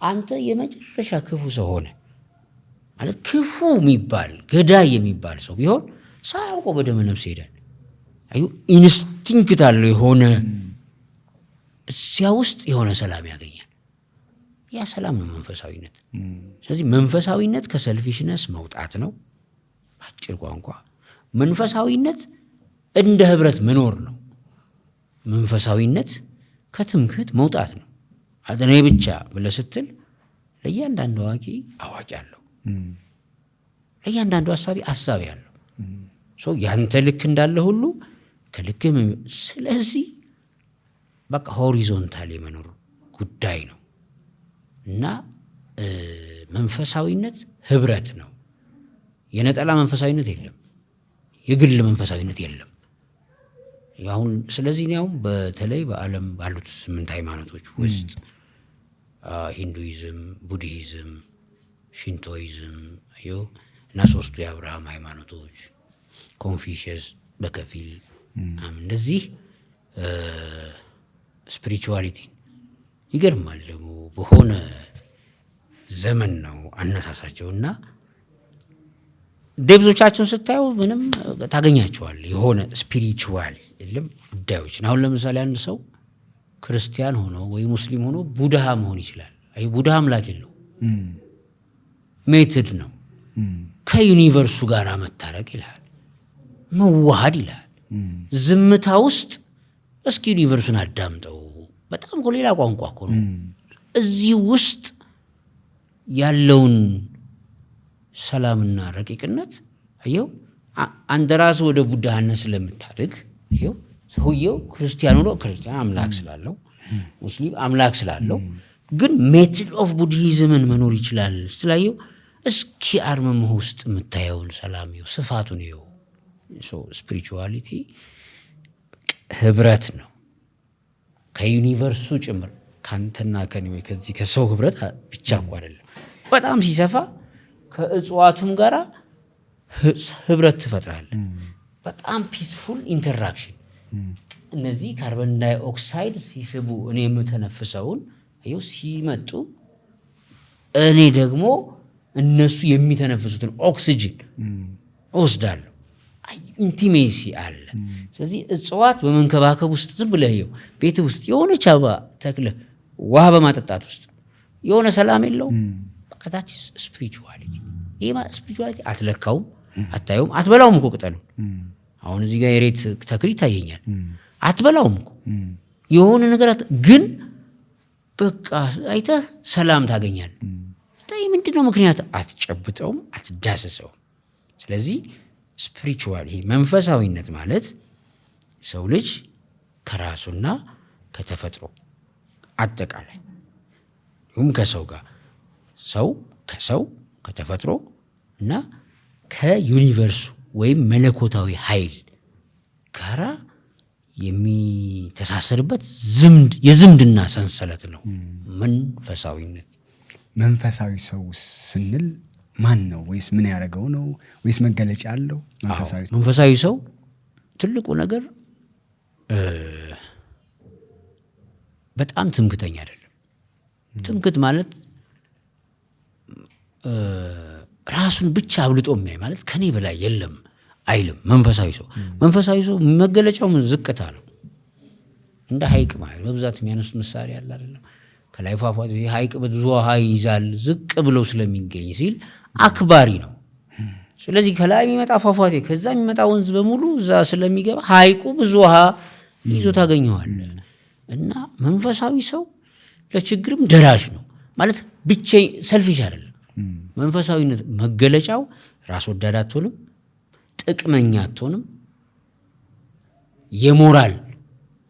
አንተ የመጨረሻ ክፉ ሰው ሆነ ማለት ክፉ የሚባል ገዳይ የሚባል ሰው ቢሆን ሳያውቀው በደመ ነፍስ ይሄዳል። አዩ ኢንስቲንክት አለው የሆነ እዚያ ውስጥ የሆነ ሰላም ያገኛል። ያ ሰላም ነው መንፈሳዊነት። ስለዚህ መንፈሳዊነት ከሰልፊሽነስ መውጣት ነው። አጭር ቋንቋ መንፈሳዊነት እንደ ህብረት መኖር ነው። መንፈሳዊነት ከትምክህት መውጣት ነው። እኔ ብቻ ብለህ ስትል ለእያንዳንዱ አዋቂ አለው፣ ለእያንዳንዱ ሐሳቢ አለው። ያንተ ልክ እንዳለ ሁሉ ከልክም። ስለዚህ በቃ ሆሪዞንታል የመኖር ጉዳይ ነው እና መንፈሳዊነት ህብረት ነው። የነጠላ መንፈሳዊነት የለም፣ የግል መንፈሳዊነት የለም። አሁን ስለዚህ ነው በተለይ በዓለም ባሉት 8 ሃይማኖቶች ውስጥ ሂንዱይዝም፣ ቡድሂዝም፣ ሽንቶይዝም እና 3ቱ የአብርሃም ሃይማኖቶች፣ ኮንፊሽየስ በከፊል እንደዚህ ስፒሪቹዋሊቲ ይገርማል። ደግሞ በሆነ ዘመን ነው አነሳሳቸውና ዴብዞቻቸውን ስታዩ ምንም ታገኛቸዋል የሆነ ስፒሪቹዋል የለም ጉዳዮች። አሁን ለምሳሌ አንድ ሰው ክርስቲያን ሆኖ ወይ ሙስሊም ሆኖ ቡድሃ መሆን ይችላል። አይ ቡድሃ አምላክ የለው ሜትድ ነው። ከዩኒቨርሱ ጋር መታረቅ ይላል፣ መዋሃድ ይላል። ዝምታ ውስጥ እስኪ ዩኒቨርሱን አዳምጠው። በጣም እኮ ሌላ ቋንቋ እኮ ነው። እዚህ ውስጥ ያለውን ሰላምና ረቂቅነት አየው። አንተ ራስህ ወደ ቡድሃነት ስለምታድግ አየው። ሰውየው ክርስቲያን ሆኖ ክርስቲያን አምላክ ስላለው ሙስሊም አምላክ ስላለው ግን ሜትድ ኦፍ ቡድሂዝምን መኖር ይችላል ስላየው። እስኪ አርምሞ ውስጥ የምታየውን ሰላም ይኸው፣ ስፋቱን ይኸው። ስፒሪቹዋሊቲ ህብረት ነው ከዩኒቨርሱ ጭምር፣ ካንተና ከኔ ወይ ከዚህ ከሰው ህብረት ብቻ እኮ አይደለም። በጣም ሲሰፋ ከእጽዋቱም ጋር ህብረት ትፈጥራለህ። በጣም ፒስፉል ኢንተራክሽን። እነዚህ ካርበን ዳይኦክሳይድ ሲስቡ እኔ የምተነፍሰውን አየው ሲመጡ፣ እኔ ደግሞ እነሱ የሚተነፍሱትን ኦክሲጅን እወስዳለሁ። ኢንቲሜሲ አለ። ስለዚህ እጽዋት በመንከባከብ ውስጥ ዝም ብለህ ይኸው ቤት ውስጥ የሆነች አበባ ተክለህ ውሃ በማጠጣት ውስጥ የሆነ ሰላም የለውም። በቃታች ስፒሪቹዋሊቲ። ይሄ ስፒሪቹዋሊቲ አትለካውም፣ አታየውም፣ አትበላውም እኮ ቅጠሉን። አሁን እዚህ ጋር የሬት ተክል ይታየኛል፣ አትበላውም እኮ የሆነ ነገር ግን በቃ አይተህ ሰላም ታገኛለህ። ምንድነው ምክንያት? አትጨብጠውም፣ አትዳሰሰውም። ስለዚህ ስፒሪቹዋል ይሄ መንፈሳዊነት ማለት ሰው ልጅ ከራሱና ከተፈጥሮ አጠቃላይ ሁም ከሰው ጋር ሰው ከሰው ከተፈጥሮ እና ከዩኒቨርሱ ወይም መለኮታዊ ኃይል ጋራ የሚተሳሰርበት የዝምድና ሰንሰለት ነው መንፈሳዊነት። መንፈሳዊ ሰው ስንል ማን ነው? ወይስ ምን ያደረገው ነው? ወይስ መገለጫ አለው? መንፈሳዊ ሰው ትልቁ ነገር በጣም ትምክተኛ አይደለም። ትምክት ማለት ራሱን ብቻ አብልጦ የሚያይ ማለት ከኔ በላይ የለም አይልም። መንፈሳዊ ሰው መገለጫው ዝቅታ ነው። እንደ ሐይቅ ማለት በብዛት የሚያነሱት ምሳሌ አለ አይደለም? ከላይ ፏፏቴ ሐይቅ ብዙ ውሃ ይይዛል ዝቅ ብሎ ስለሚገኝ ሲል አክባሪ ነው። ስለዚህ ከላይ የሚመጣ ፏፏቴ ከዛ የሚመጣ ወንዝ በሙሉ እዛ ስለሚገባ ሐይቁ ብዙ ውሃ ይዞ ታገኘዋለህ። እና መንፈሳዊ ሰው ለችግርም ደራሽ ነው ማለት ብቻ ሰልፊሽ አይደለም። መንፈሳዊነት መገለጫው ራስ ወዳድ አትሆንም፣ ጥቅመኛ አትሆንም፣ የሞራል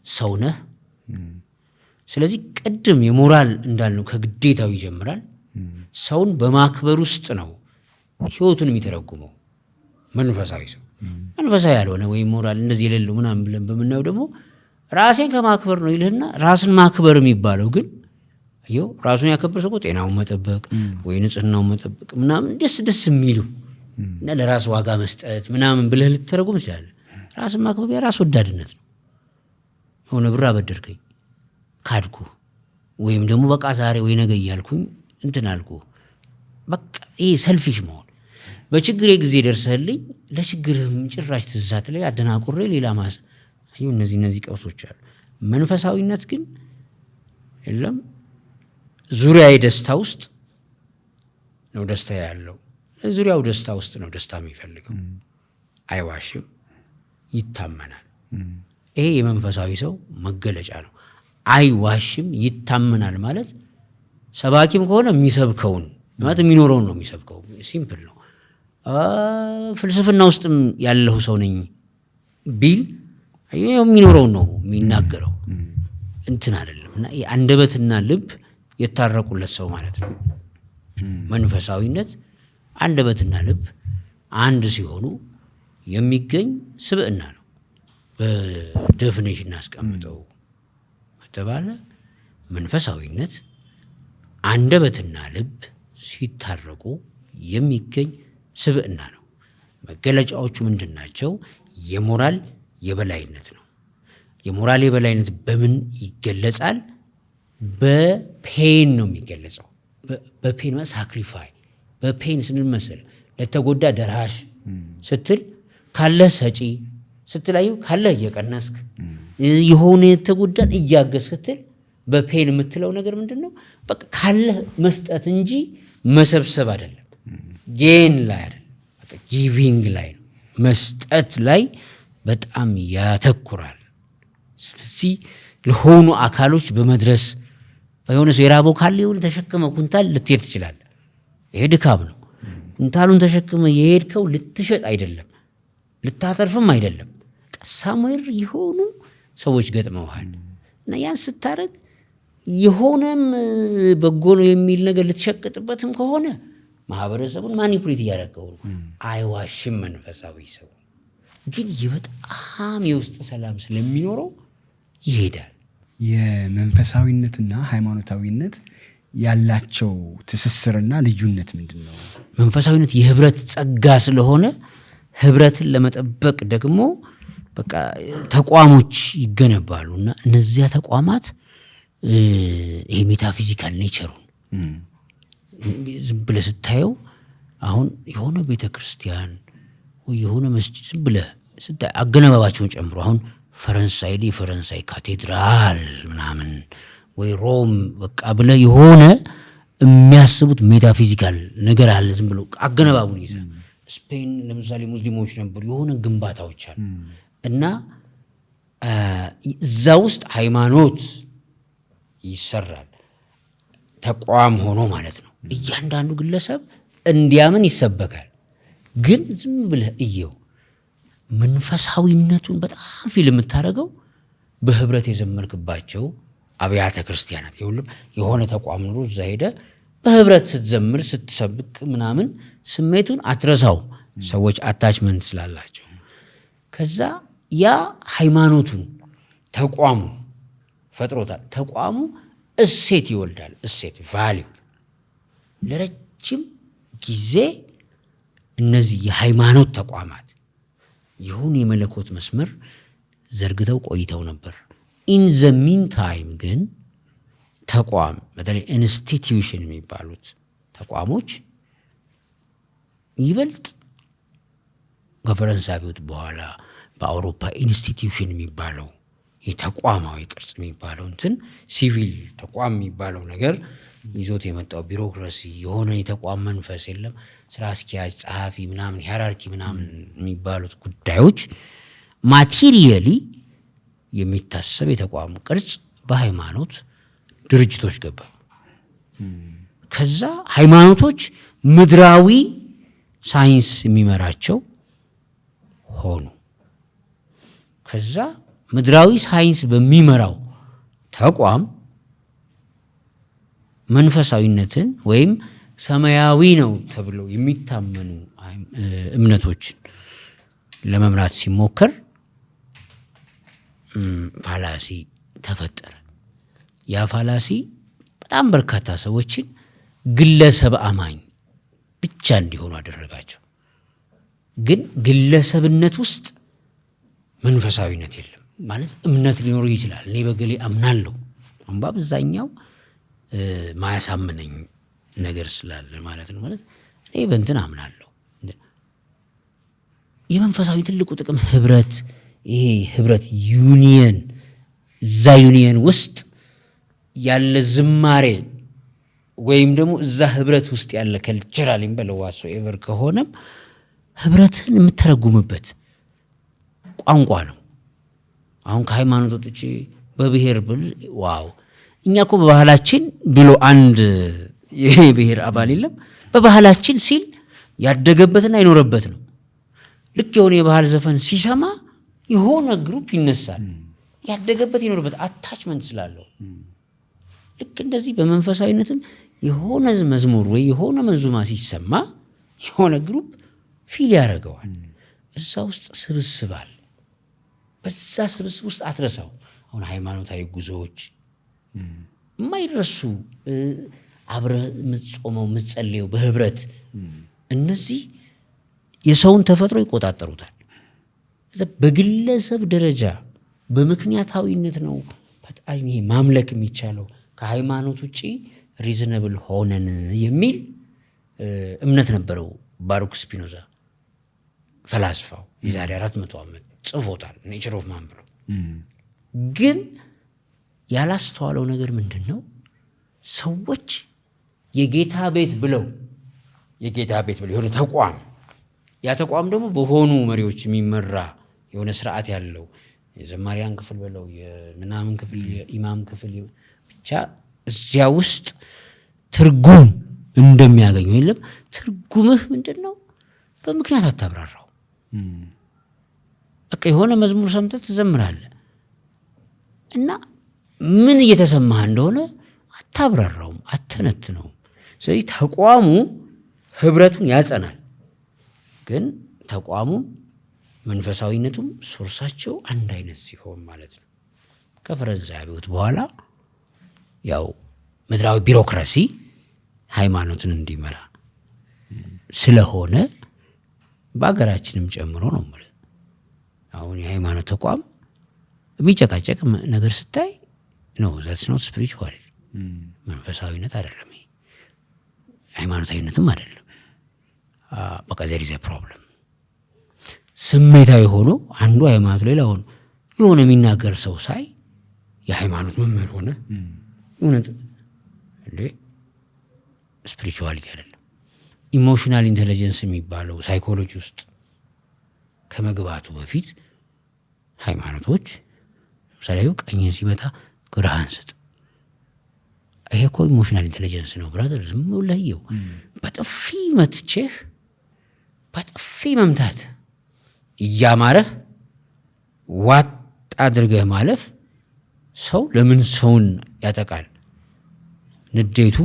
ሰው ነህ። ስለዚህ ቅድም የሞራል እንዳልነው ከግዴታው ይጀምራል። ሰውን በማክበር ውስጥ ነው ህይወቱን የሚተረጉመው መንፈሳዊ ሰው። መንፈሳዊ ያልሆነ ወይም ሞራል እንደዚህ የሌለው ምናምን ብለን በምናየው ደግሞ ራሴን ከማክበር ነው ይልህና ራስን ማክበር የሚባለው ግን አየው ራሱን ያከበር ሰው ጤናውን መጠበቅ ወይ ንጽህናውን መጠበቅ ምናምን ደስ የሚሉ እና ለራስ ዋጋ መስጠት ምናምን ብለህ ልትተረጉም ይችላል። ራስን ማክበር የራስ ወዳድነት ነው። ሆነ ብር አበደርከኝ ካድኩ ወይም ደግሞ በቃ ዛሬ ወይ ነገ እያልኩኝ እንትን አልኩ። በቃ ይሄ ሰልፊሽ መሆን። በችግሬ ጊዜ ደርሰህልኝ ለችግርህም ጭራሽ ትዝሳት ላይ አደናቁሬ ሌላ ማስ አዩ እነዚህ ቀውሶች አሉ። መንፈሳዊነት ግን የለም ዙሪያዬ ደስታ ውስጥ ነው ደስታ ያለው። ዙሪያው ደስታ ውስጥ ነው ደስታ የሚፈልገው። አይዋሽም፣ ይታመናል። ይሄ የመንፈሳዊ ሰው መገለጫ ነው። አይዋሽም፣ ይታመናል ማለት ሰባኪም ከሆነ የሚሰብከውን ማለት የሚኖረውን ነው የሚሰብከው። ሲምፕል ነው። ፍልስፍና ውስጥም ያለው ሰው ነኝ ቢል የሚኖረውን ነው የሚናገረው እንትን አይደለም። እና አንደበትና ልብ የታረቁለት ሰው ማለት ነው። መንፈሳዊነት አንደበትና ልብ አንድ ሲሆኑ የሚገኝ ስብዕና ነው። በዴፊኒሽን አስቀምጠው ከተባለ መንፈሳዊነት አንደበትና ልብ ሲታረቁ የሚገኝ ስብዕና ነው። መገለጫዎቹ ምንድን ናቸው? የሞራል የበላይነት ነው። የሞራል የበላይነት በምን ይገለጻል? በፔን ነው የሚገለጸው። በፔን ሳክሪፋይ። በፔን ስንል መሰለ ለተጎዳ ደራሽ ስትል ካለ ሰጪ ስትላዩ ካለ እየቀነስክ የሆነ የተጎዳን እያገዝ ስትል በፔን የምትለው ነገር ምንድነው? በቃ ካለ መስጠት እንጂ መሰብሰብ አይደለም። ጌን ላይ አይደለም፣ በቃ ጊቪንግ ላይ ነው። መስጠት ላይ በጣም ያተኩራል። ስለዚህ ለሆኑ አካሎች በመድረስ በሆነ ሰው የራበው ካለ ይሁን ተሸክመ ኩንታል ልትሄድ ትችላለህ። ይሄ ድካም ነው። ኩንታሉን ተሸክመ የሄድከው ልትሸጥ አይደለም፣ ልታተርፍም አይደለም። ሳሙኤል የሆኑ ሰዎች ገጥመዋል እና ያን ስታረግ የሆነም በጎ ነው የሚል ነገር ልትሸቅጥበትም ከሆነ ማህበረሰቡን ማኒፑሌት እያደረገው ነው። አይዋሽም። መንፈሳዊ ሰው ግን በጣም የውስጥ ሰላም ስለሚኖረው ይሄዳል። የመንፈሳዊነትና ሃይማኖታዊነት ያላቸው ትስስርና ልዩነት ምንድን ነው? መንፈሳዊነት የህብረት ጸጋ ስለሆነ ህብረትን ለመጠበቅ ደግሞ በቃ ተቋሞች ይገነባሉና እነዚያ ተቋማት ይሄ ሜታፊዚካል ኔቸሩን ዝም ብለህ ስታየው አሁን የሆነ ቤተክርስቲያን ወይ የሆነ መስጂድ ዝም ብለህ ስታይ አገነባባቸውን ጨምሮ አሁን ፈረንሳይ ካቴድራል ምናምን ወይ ሮም በቃ ብለህ የሆነ የሚያስቡት ሜታፊዚካል ነገር አለ። ዝም ብሎ አገነባቡን ይዘህ ስፔን ለምሳሌ ሙስሊሞች ነበሩ፣ የሆነ ግንባታዎች አሉ እና እዛ ውስጥ ሃይማኖት ይሰራል፣ ተቋም ሆኖ ማለት ነው። እያንዳንዱ ግለሰብ እንዲያምን ይሰበካል። ግን ዝም ብለህ እየው መንፈሳዊነቱን በጣም ፊል የምታደርገው በህብረት የዘመርክባቸው አብያተ ክርስቲያናት ይሁሉም የሆነ ተቋም ኑሮ እዛ ሄደህ በህብረት ስትዘምር ስትሰብክ ምናምን ስሜቱን አትረሳው። ሰዎች አታችመንት ስላላቸው ከዛ ያ ሃይማኖቱን ተቋሙ ፈጥሮታል። ተቋሙ እሴት ይወልዳል። እሴት ቫልዩ ለረጅም ጊዜ እነዚህ የሃይማኖት ተቋማት የሆነ የመለኮት መስመር ዘርግተው ቆይተው ነበር። ኢን ዘ ሚን ታይም ግን ተቋም በተለይ ኢንስቲትዩሽን የሚባሉት ተቋሞች ይበልጥ ከፈረንሳይ አብዮት በኋላ በአውሮፓ ኢንስቲትዩሽን የሚባለው የተቋማዊ ቅርጽ የሚባለው እንትን ሲቪል ተቋም የሚባለው ነገር ይዞት የመጣው ቢሮክራሲ የሆነ የተቋም መንፈስ የለም። ስራ አስኪያጅ፣ ጸሐፊ ምናምን ሂራርኪ ምናምን የሚባሉት ጉዳዮች ማቴሪያሊ የሚታሰብ የተቋም ቅርጽ በሃይማኖት ድርጅቶች ገባ። ከዛ ሃይማኖቶች ምድራዊ ሳይንስ የሚመራቸው ሆኑ። ከዛ ምድራዊ ሳይንስ በሚመራው ተቋም መንፈሳዊነትን ወይም ሰማያዊ ነው ተብሎ የሚታመኑ እምነቶችን ለመምራት ሲሞከር ፋላሲ ተፈጠረ። ያ ፋላሲ በጣም በርካታ ሰዎችን ግለሰብ አማኝ ብቻ እንዲሆኑ አደረጋቸው። ግን ግለሰብነት ውስጥ መንፈሳዊነት የለም ማለት እምነት ሊኖር ይችላል። እኔ በገሌ አምናለሁ አምባ በዛኛው ማያሳምነኝ ነገር ስላለ ማለት ነው። ማለት እኔ በእንትን አምናለሁ። የመንፈሳዊ ትልቁ ጥቅም ህብረት፣ ይሄ ህብረት ዩኒየን፣ እዛ ዩኒየን ውስጥ ያለ ዝማሬ ወይም ደግሞ እዛ ህብረት ውስጥ ያለ ከልቸራል ይንበለዋሶ ኤቨር ከሆነም ህብረትን የምተረጉምበት ቋንቋ ነው። አሁን ከሃይማኖት ወጥቼ በብሔር ብል ዋው እኛ እኮ በባህላችን ብሎ አንድ የብሔር አባል የለም። በባህላችን ሲል ያደገበትና የኖረበት ነው። ልክ የሆነ የባህል ዘፈን ሲሰማ የሆነ ግሩፕ ይነሳል። ያደገበት የኖረበት አታችመንት ስላለው ልክ እንደዚህ በመንፈሳዊነትም የሆነ መዝሙር ወይ የሆነ መንዙማ ሲሰማ የሆነ ግሩፕ ፊል ያደርገዋል። እዛ ውስጥ ስብስባል። በዛ ስብስብ ውስጥ አትረሳው። አሁን ሃይማኖታዊ ጉዞዎች የማይረሱ አብረህ የምትጾመው የምትጸልየው በህብረት እነዚህ የሰውን ተፈጥሮ ይቆጣጠሩታል። በግለሰብ ደረጃ በምክንያታዊነት ነው ፈጣሪ ይሄ ማምለክ የሚቻለው ከሃይማኖት ውጪ ሪዝነብል ሆነን የሚል እምነት ነበረው ባሩክ ስፒኖዛ። ፈላስፋው የዛሬ 400 ዓመት ጽፎታል ኔቸር ኦፍ ማን ብሎ። ግን ያላስተዋለው ነገር ምንድነው? ሰዎች የጌታ ቤት ብለው የሆነ ተቋም ያ ተቋም ደግሞ በሆኑ መሪዎች የሚመራ የሆነ ስርዓት ያለው የዘማሪያን ክፍል ብለው የምናምን ክፍል የኢማም ክፍል ብቻ እዚያ ውስጥ ትርጉም እንደሚያገኙ የለም። ትርጉምህ ምንድነው? በምክንያት አታብራራው። በቃ የሆነ መዝሙር ሰምተህ ትዘምራለህ እና ምን እየተሰማህ እንደሆነ አታብራራውም፣ አተነትነውም። ስለዚህ ተቋሙ ህብረቱን ያጸናል፣ ግን ተቋሙ መንፈሳዊነቱም ሶርሳቸው አንድ አይነት ሲሆን ማለት ነው። ከፈረንሳይ አብዮት በኋላ ያው ምድራዊ ቢሮክራሲ ሃይማኖትን እንዲመራ ስለሆነ በአገራችንም ጨምሮ ነው ማለት አሁን የሃይማኖት ተቋም የሚጨቃጨቅ ነገር ስታይ ነው that's not spirituality መንፈሳዊነት አይደለም፣ ሃይማኖታዊነትም አይደለም። በቃ there is a problem። ስሜታዊ ሆኖ አንዱ ሃይማኖት ሌላ ሆኖ የሆነ የሚናገር ሰው ሳይ የሃይማኖት መምህር ሆነ እውነት እንዴ ስፒሪቹዋሊቲ አይደለም። ኢሞሽናል ኢንተለጀንስ የሚባለው ሳይኮሎጂ ውስጥ ከመግባቱ በፊት ሃይማኖቶች ለምሳሌ ቀኝን ሲመታ ግራህን ስጥ፣ ይሄ እኮ ኢሞሽናል ኢንተለጀንስ ነው ብራዘር። ዝም ብለህ ይኸው በጥፊ መትቼህ በጥፊ መምታት እያማረህ ዋጥ አድርገህ ማለፍ ሰው ለምን ሰውን ያጠቃል? ንዴቱ፣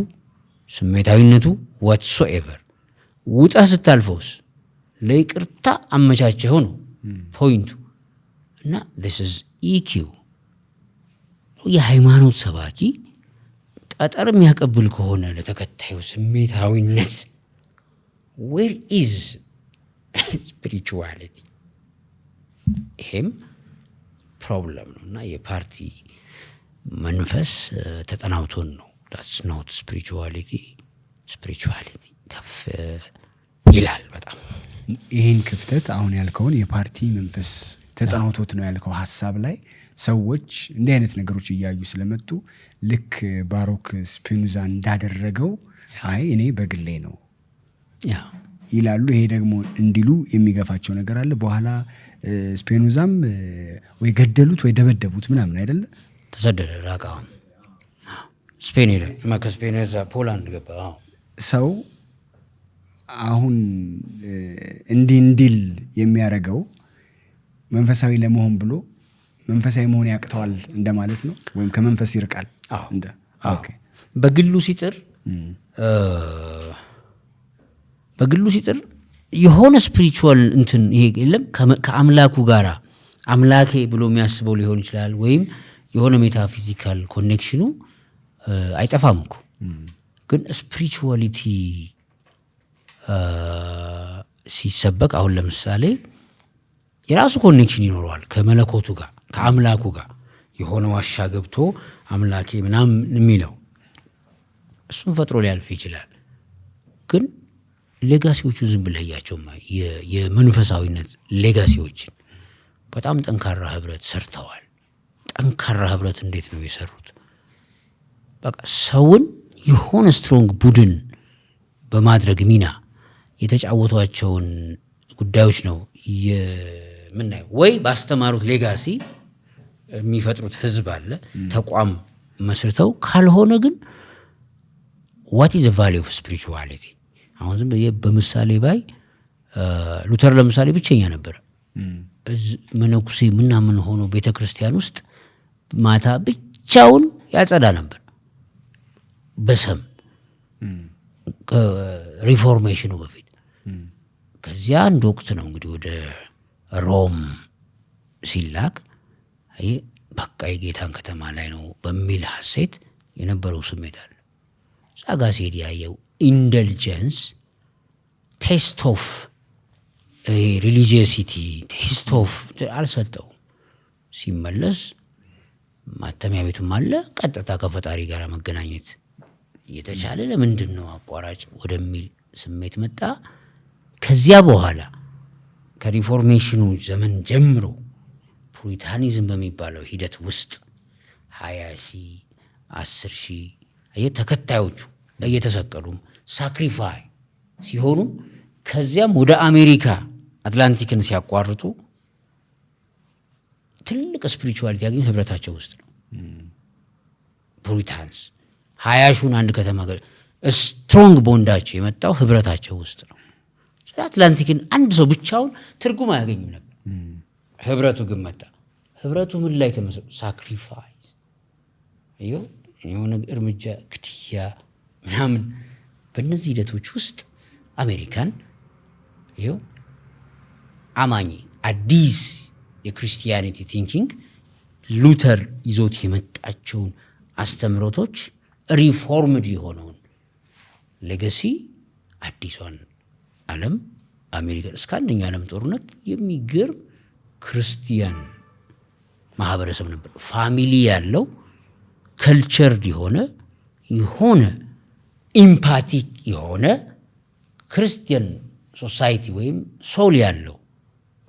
ስሜታዊነቱ whatsoever ውጣ ስታልፈውስ ለይቅርታ አመቻቸው ነው ፖይንቱ። እና this is EQ። የሃይማኖት ሰባኪ ጠጠር የሚያቀብል ከሆነ ለተከታዩ ስሜታዊነት where is spirituality? ይሄም ፕሮብለም ነው። እና የፓርቲ መንፈስ ተጠናውቶን ነው that's not spirituality ከፍ ይላል በጣም። ይህን ክፍተት አሁን ያልከውን የፓርቲ መንፈስ ተጠናውቶት ነው ያልከው ሀሳብ ላይ ሰዎች እንዲህ አይነት ነገሮች እያዩ ስለመጡ ልክ ባሮክ ስፒኖዛ እንዳደረገው አይ እኔ በግሌ ነው ይላሉ። ይሄ ደግሞ እንዲሉ የሚገፋቸው ነገር አለ። በኋላ ስፒኖዛም ወይ ገደሉት ወይ ደበደቡት ምናምን አይደለ? ተሰደደ፣ ራቃ ስፔን ሄደ። ከስፔኖዛ ፖላንድ ገባ። ሰው አሁን እንዲል የሚያደርገው መንፈሳዊ ለመሆን ብሎ መንፈሳዊ መሆን ያቅተዋል እንደማለት ነው፣ ወይም ከመንፈስ ይርቃል እንደ ኦኬ። በግሉ ሲጥር የሆነ ስፒሪቹዋል እንትን ይሄ የለም ከአምላኩ ጋራ አምላኬ ብሎ የሚያስበው ሊሆን ይችላል፣ ወይም የሆነ ሜታፊዚካል ኮኔክሽኑ አይጠፋም እኮ። ግን ስፒሪቹዋሊቲ ሲሰበክ አሁን ለምሳሌ የራሱ ኮኔክሽን ይኖረዋል ከመለኮቱ ጋር ከአምላኩ ጋር የሆነ ዋሻ ገብቶ አምላኬ ምናምን የሚለው እሱን ፈጥሮ ሊያልፍ ይችላል። ግን ሌጋሲዎቹ ዝም ብለህ እያቸው የመንፈሳዊነት ሌጋሲዎችን በጣም ጠንካራ ህብረት ሰርተዋል። ጠንካራ ህብረት እንዴት ነው የሰሩት? በቃ ሰውን የሆነ ስትሮንግ ቡድን በማድረግ ሚና የተጫወቷቸውን ጉዳዮች ነው የምናየው። ወይ ባስተማሩት ሌጋሲ የሚፈጥሩት ህዝብ አለ ተቋም መስርተው፣ ካልሆነ ግን what is the value of spirituality? አሁን ዝም በምሳሌ ባይ ሉተር ለምሳሌ ብቸኛ ነበር። መነኩሴ ምናምን ሆኖ ቤተክርስቲያን ውስጥ ማታ ብቻውን ያጸዳ ነበር በሰም ከሪፎርሜሽኑ በፊት። ከዚያ አንድ ወቅት ነው እንግዲህ ወደ ሮም ሲላክ በቃ የጌታን ከተማ ላይ ነው በሚል ሐሴት የነበረው ስሜት አለ። ጻጋ ሲሄድ ያየው ኢንደልጀንስ ቴስት ኦፍ ሪሊጂየሲቲ ቴስት ኦፍ አልሰጠው። ሲመለስ ማተሚያ ቤቱም አለ፣ ቀጥታ ከፈጣሪ ጋር መገናኘት እየተቻለ ለምንድን ነው አቋራጭ ወደሚል ስሜት መጣ። ከዚያ በኋላ ከሪፎርሜሽኑ ዘመን ጀምሮ ፑሪታኒዝም በሚባለው ሂደት ውስጥ 20,000 10,000 ተከታዮቹ እየተሰቀሉም ሳክሪፋይ ሲሆኑ ከዚያም ወደ አሜሪካ አትላንቲክን ሲያቋርጡ ትልቅ ስፒሪቹዋሊቲ ያገኙ ህብረታቸው ውስጥ ነው። ፑሪታንስ 20,000 አንድ ከተማ ስትሮንግ ቦንዳቸው የመጣው ህብረታቸው ውስጥ ነው። አትላንቲክን አንድ ሰው ብቻውን ትርጉም አያገኝም ነበር። ህብረቱ ግን መጣ። ህብረቱ ምን ላይ ተመሰረተ? ሳክሪፋይስ የሆነ እርምጃ፣ ግድያ ምናምን። በእነዚህ ሂደቶች ውስጥ አሜሪካን አማኝ አዲስ የክርስቲያኒቲ ቲንኪንግ ሉተር ይዞት የመጣቸውን አስተምሮቶች ሪፎርምድ የሆነውን ሌጋሲ አዲሷን ዓለም አሜሪካ እስከ አንደኛ ዓለም ጦርነት የሚገርም ክርስቲያን ማህበረሰብ ነበር። ፋሚሊ ያለው ከልቸርድ የሆነ ኢምፓቲክ የሆነ ክርስቲያን ሶሳይቲ ወይም ሶል ያለው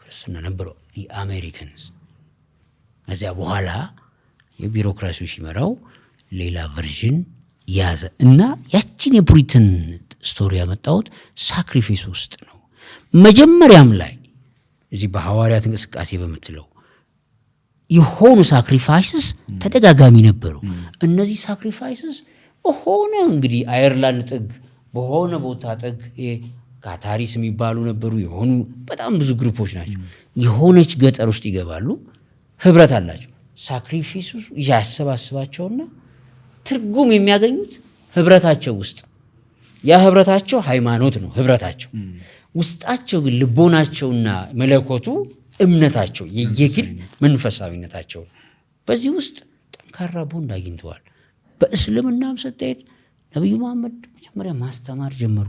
ክርስትና ነበረው የአሜሪካንስ። ከዚያ በኋላ የቢሮክራሲው ሲመራው ሌላ ቨርዥን ያዘ እና ያችን የፑሪተን ስቶሪ ያመጣሁት ሳክሪፊስ ውስጥ ነው። መጀመሪያም ላይ እዚህ በሐዋርያት እንቅስቃሴ በምትለው የሆኑ ሳክሪፋይስስ ተደጋጋሚ ነበሩ። እነዚህ ሳክሪፋይስስ በሆነ እንግዲህ አየርላንድ ጥግ በሆነ ቦታ ጥግ ካታሪስ የሚባሉ ነበሩ። የሆኑ በጣም ብዙ ግሩፖች ናቸው። የሆነች ገጠር ውስጥ ይገባሉ፣ ህብረት አላቸው። ሳክሪፊሱ ያሰባስባቸውና ትርጉም የሚያገኙት ህብረታቸው ውስጥ። ያ ህብረታቸው ሃይማኖት ነው። ህብረታቸው ውስጣቸው ግን ልቦናቸውና መለኮቱ እምነታቸው የየግል መንፈሳዊነታቸው በዚህ ውስጥ ጠንካራ ቦንድ አግኝተዋል። በእስልምናም ስትሄድ ነብዩ መሐመድ መጀመሪያ ማስተማር ጀመሩ።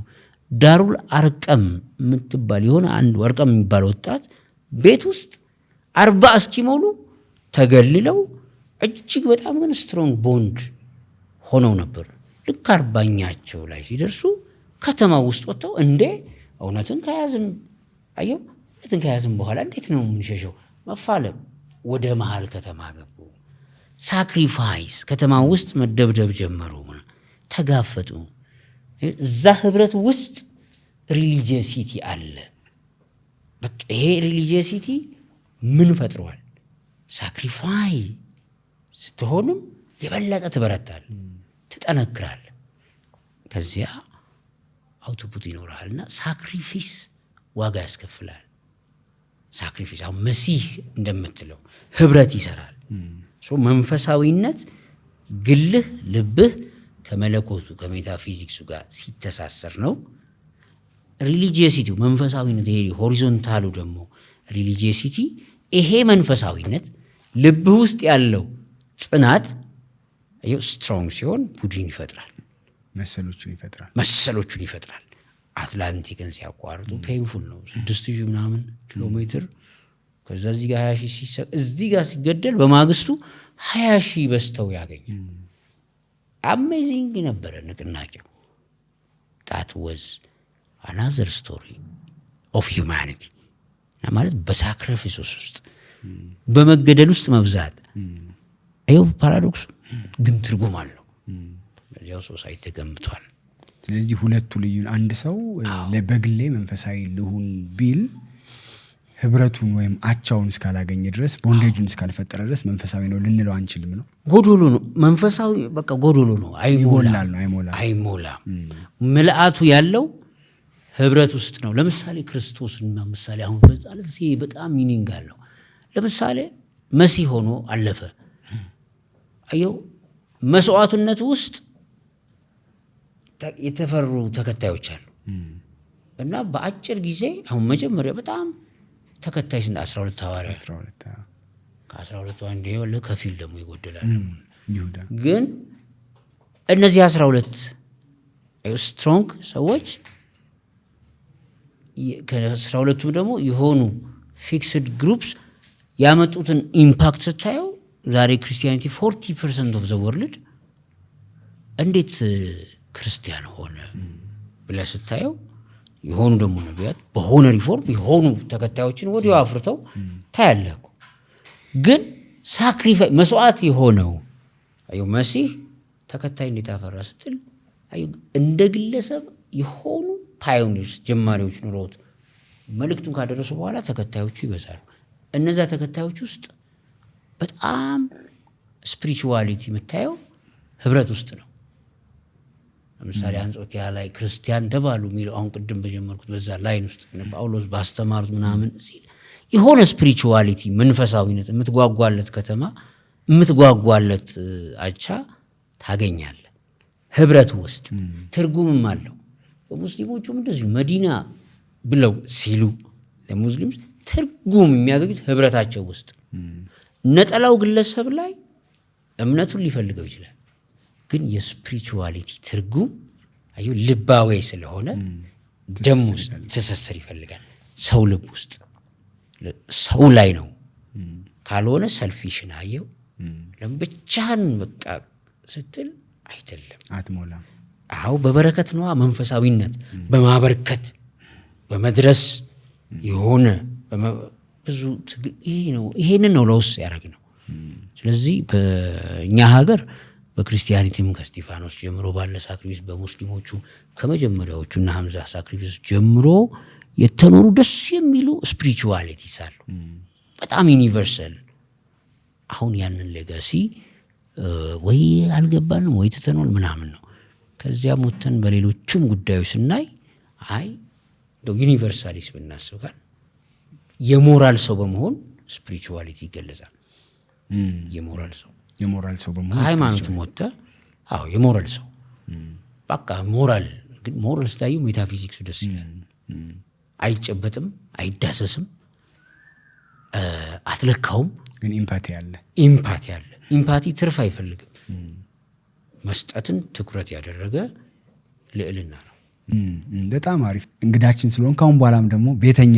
ዳሩል አርቀም የምትባል የሆነ አንድ ወርቀም የሚባል ወጣት ቤት ውስጥ 40 እስኪሞሉ ተገልለው እጅግ በጣም ግን ስትሮንግ ቦንድ ሆነው ነበር። ልክ 40ኛቸው ላይ ሲደርሱ ከተማ ውስጥ ወጥተው እውነትን ከያዝን እውነትን ከያዝን በኋላ እንዴት ነው የምንሸሸው? መፋለም። ወደ መሃል ከተማ ገቡ። ሳክሪፋይስ ከተማ ውስጥ መደብደብ ጀመሩ። ተጋፈጡ። እዛ ህብረት ውስጥ ሪሊጂየሲቲ አለ። በቃ ይሄ ሪሊጂየሲቲ ምን ፈጥሯል? ሳክሪፋይ ስትሆንም የበለጠ ትበረታል፣ ትጠነክራል። ከዚያ አውቶፑት ይኖርሃልና ሳክሪፊስ ዋጋ ያስከፍላል። ሳክሪፊስ አሁን መሲህ እንደምትለው ህብረት ይሰራል። መንፈሳዊነት ግልህ ልብህ ከመለኮቱ ከሜታፊዚክሱ ጋር ሲተሳሰር ነው። ሪሊጂየሲቲው መንፈሳዊነት ይሄ ሆሪዞንታሉ ደግሞ ሪሊጂየሲቲ ይሄ መንፈሳዊነት ልብህ ውስጥ ያለው ጽናት ስትሮንግ ሲሆን ቡድን ይፈጥራል፣ መሰሎቹን ይፈጥራል። አትላንቲክን ሲያቋርጡ ፔንፉል ነው። 6,000 ምናምን ኪሎ ሜትር ከዛ እዚህ ጋር 20,000 እዚህ ጋር ሲገደል በማግስቱ 20,000 በስተው ያገኛል። አሜዚንግ ነበረ ንቅናቄው። that was another story of humanity ማለት በሳክሪፊስ ውስጥ በመገደል ውስጥ መብዛት አይው ፓራዶክስ ግን ትርጉም አለው። በዚያው ሶሳይቲ ተገምቷል። ስለዚህ ሁለቱ ልዩ አንድ ሰው ለበግሌ መንፈሳዊ ልሁን ቢል ህብረቱን ወይም አቻውን እስካላገኘ ድረስ ቦንዴጁን እስካልፈጠረ ድረስ መንፈሳዊ ነው ልንለው አንችልም ነው። ጎዶሎ ነው መንፈሳዊ በቃ ጎዶሎ ነው። አይሞላም። ምልአቱ ያለው ህብረት ውስጥ ነው። ለምሳሌ ክርስቶስና ምሳሌ አሁን በጣም ሚኒንግ አለው። ለምሳሌ መሲህ ሆኖ አለፈ። አየው መስዋዕትነቱ ውስጥ የተፈሩ ተከታዮች አሉ እና በአጭር ጊዜ አሁን መጀመሪያ በጣም ተከታይ 12 ሐዋርያት ከ12 አንድ ይወለ ከፊል ደግሞ ይጎደላል። ይሁዳ ግን እነዚህ 12 ስትሮንግ ሰዎች ከ12ቱም ደግሞ የሆኑ ፊክስድ ግሩፕስ ያመጡትን ኢምፓክት ስታየው ዛሬ ክርስቲያኒቲ 40% of the world እንዴት ክርስቲያን ሆነ ብለህ ስታየው የሆኑ ደግሞ ነቢያት በሆነ ሪፎርም የሆኑ ተከታዮችን ወዲያው አፍርተው ታያለህ እኮ። ግን ሳክሪፋይ መስዋዕት የሆነው አዩ መሲህ ተከታይ እንዴት አፈራ ስትል አዩ እንደ ግለሰብ የሆኑ ፓዮኒርስ ጀማሪዎች ኑሮት መልእክቱን ካደረሱ በኋላ ተከታዮቹ ይበዛሉ። እነዛ ተከታዮች ውስጥ በጣም ስፒሪቹዋሊቲ የምታየው ህብረት ውስጥ ነው። ለምሳሌ አንጾኪያ ላይ ክርስቲያን ተባሉ የሚለው አሁን ቅድም በጀመርኩት በዛ ላይን ውስጥ ጳውሎስ ባስተማሩት ምናምን ሲል የሆነ ስፒሪቹዋሊቲ መንፈሳዊነት የምትጓጓለት ከተማ የምትጓጓለት አቻ ታገኛለህ። ህብረቱ ውስጥ ትርጉምም አለው። ሙስሊሞቹም እንደዚሁ መዲና ብለው ሲሉ ለሙስሊሞች ትርጉም የሚያገኙት ህብረታቸው ውስጥ። ነጠላው ግለሰብ ላይ እምነቱን ሊፈልገው ይችላል፣ ግን የስፒሪቹዋሊቲ ትርጉም አዩ ልባዊ ስለሆነ ደም ውስጥ ትስስር ይፈልጋል። ሰው ልብ ውስጥ ሰው ላይ ነው። ካልሆነ ሰልፊሽን አየው ለምብቻህን በቃ ስትል አይደለም አትሞላም። አው በበረከት ነው መንፈሳዊነት በማበርከት በመድረስ የሆነ ብዙ ይሄ ነው። ይሄንን ነው ለውስ ያደረግነው። ስለዚህ በእኛ ሀገር በክርስቲያኒቲም ከስቲፋኖስ ጀምሮ ባለ ሳክሪፊስ በሙስሊሞቹ ከመጀመሪያዎቹና ሐምዛ ሳክሪፊስ ጀምሮ የተኖሩ ደስ የሚሉ ስፒሪቹዋሊቲስ አሉ፣ በጣም ዩኒቨርሳል። አሁን ያንን ሌጋሲ ወይ አልገባንም ወይ ትተናል ምናምን ነው። ከዚያ ሞተን በሌሎችም ጉዳዮች ስናይ አይ እንደው ዩኒቨርሳሊስ ብናስብ ጋር የሞራል ሰው በመሆን ስፒሪቹዋሊቲ ይገለጻል። የሞራል ሰው በመሆን ሃይማኖት ሞተ። አዎ የሞራል ሰው በቃ ሞራል። ግን ሞራል ስታዩ ሜታፊዚክሱ ደስ ይላል። አይጨበጥም፣ አይዳሰስም፣ አትለካውም። ግን ኢምፓቲ አለ። ኢምፓቲ ትርፍ አይፈልግም። መስጠትን ትኩረት ያደረገ ልዕልና ነው። በጣም አሪፍ እንግዳችን ስለሆን ካሁን በኋላም ደግሞ ቤተኛ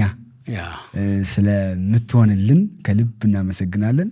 ስለምትሆንልን ከልብ እናመሰግናለን።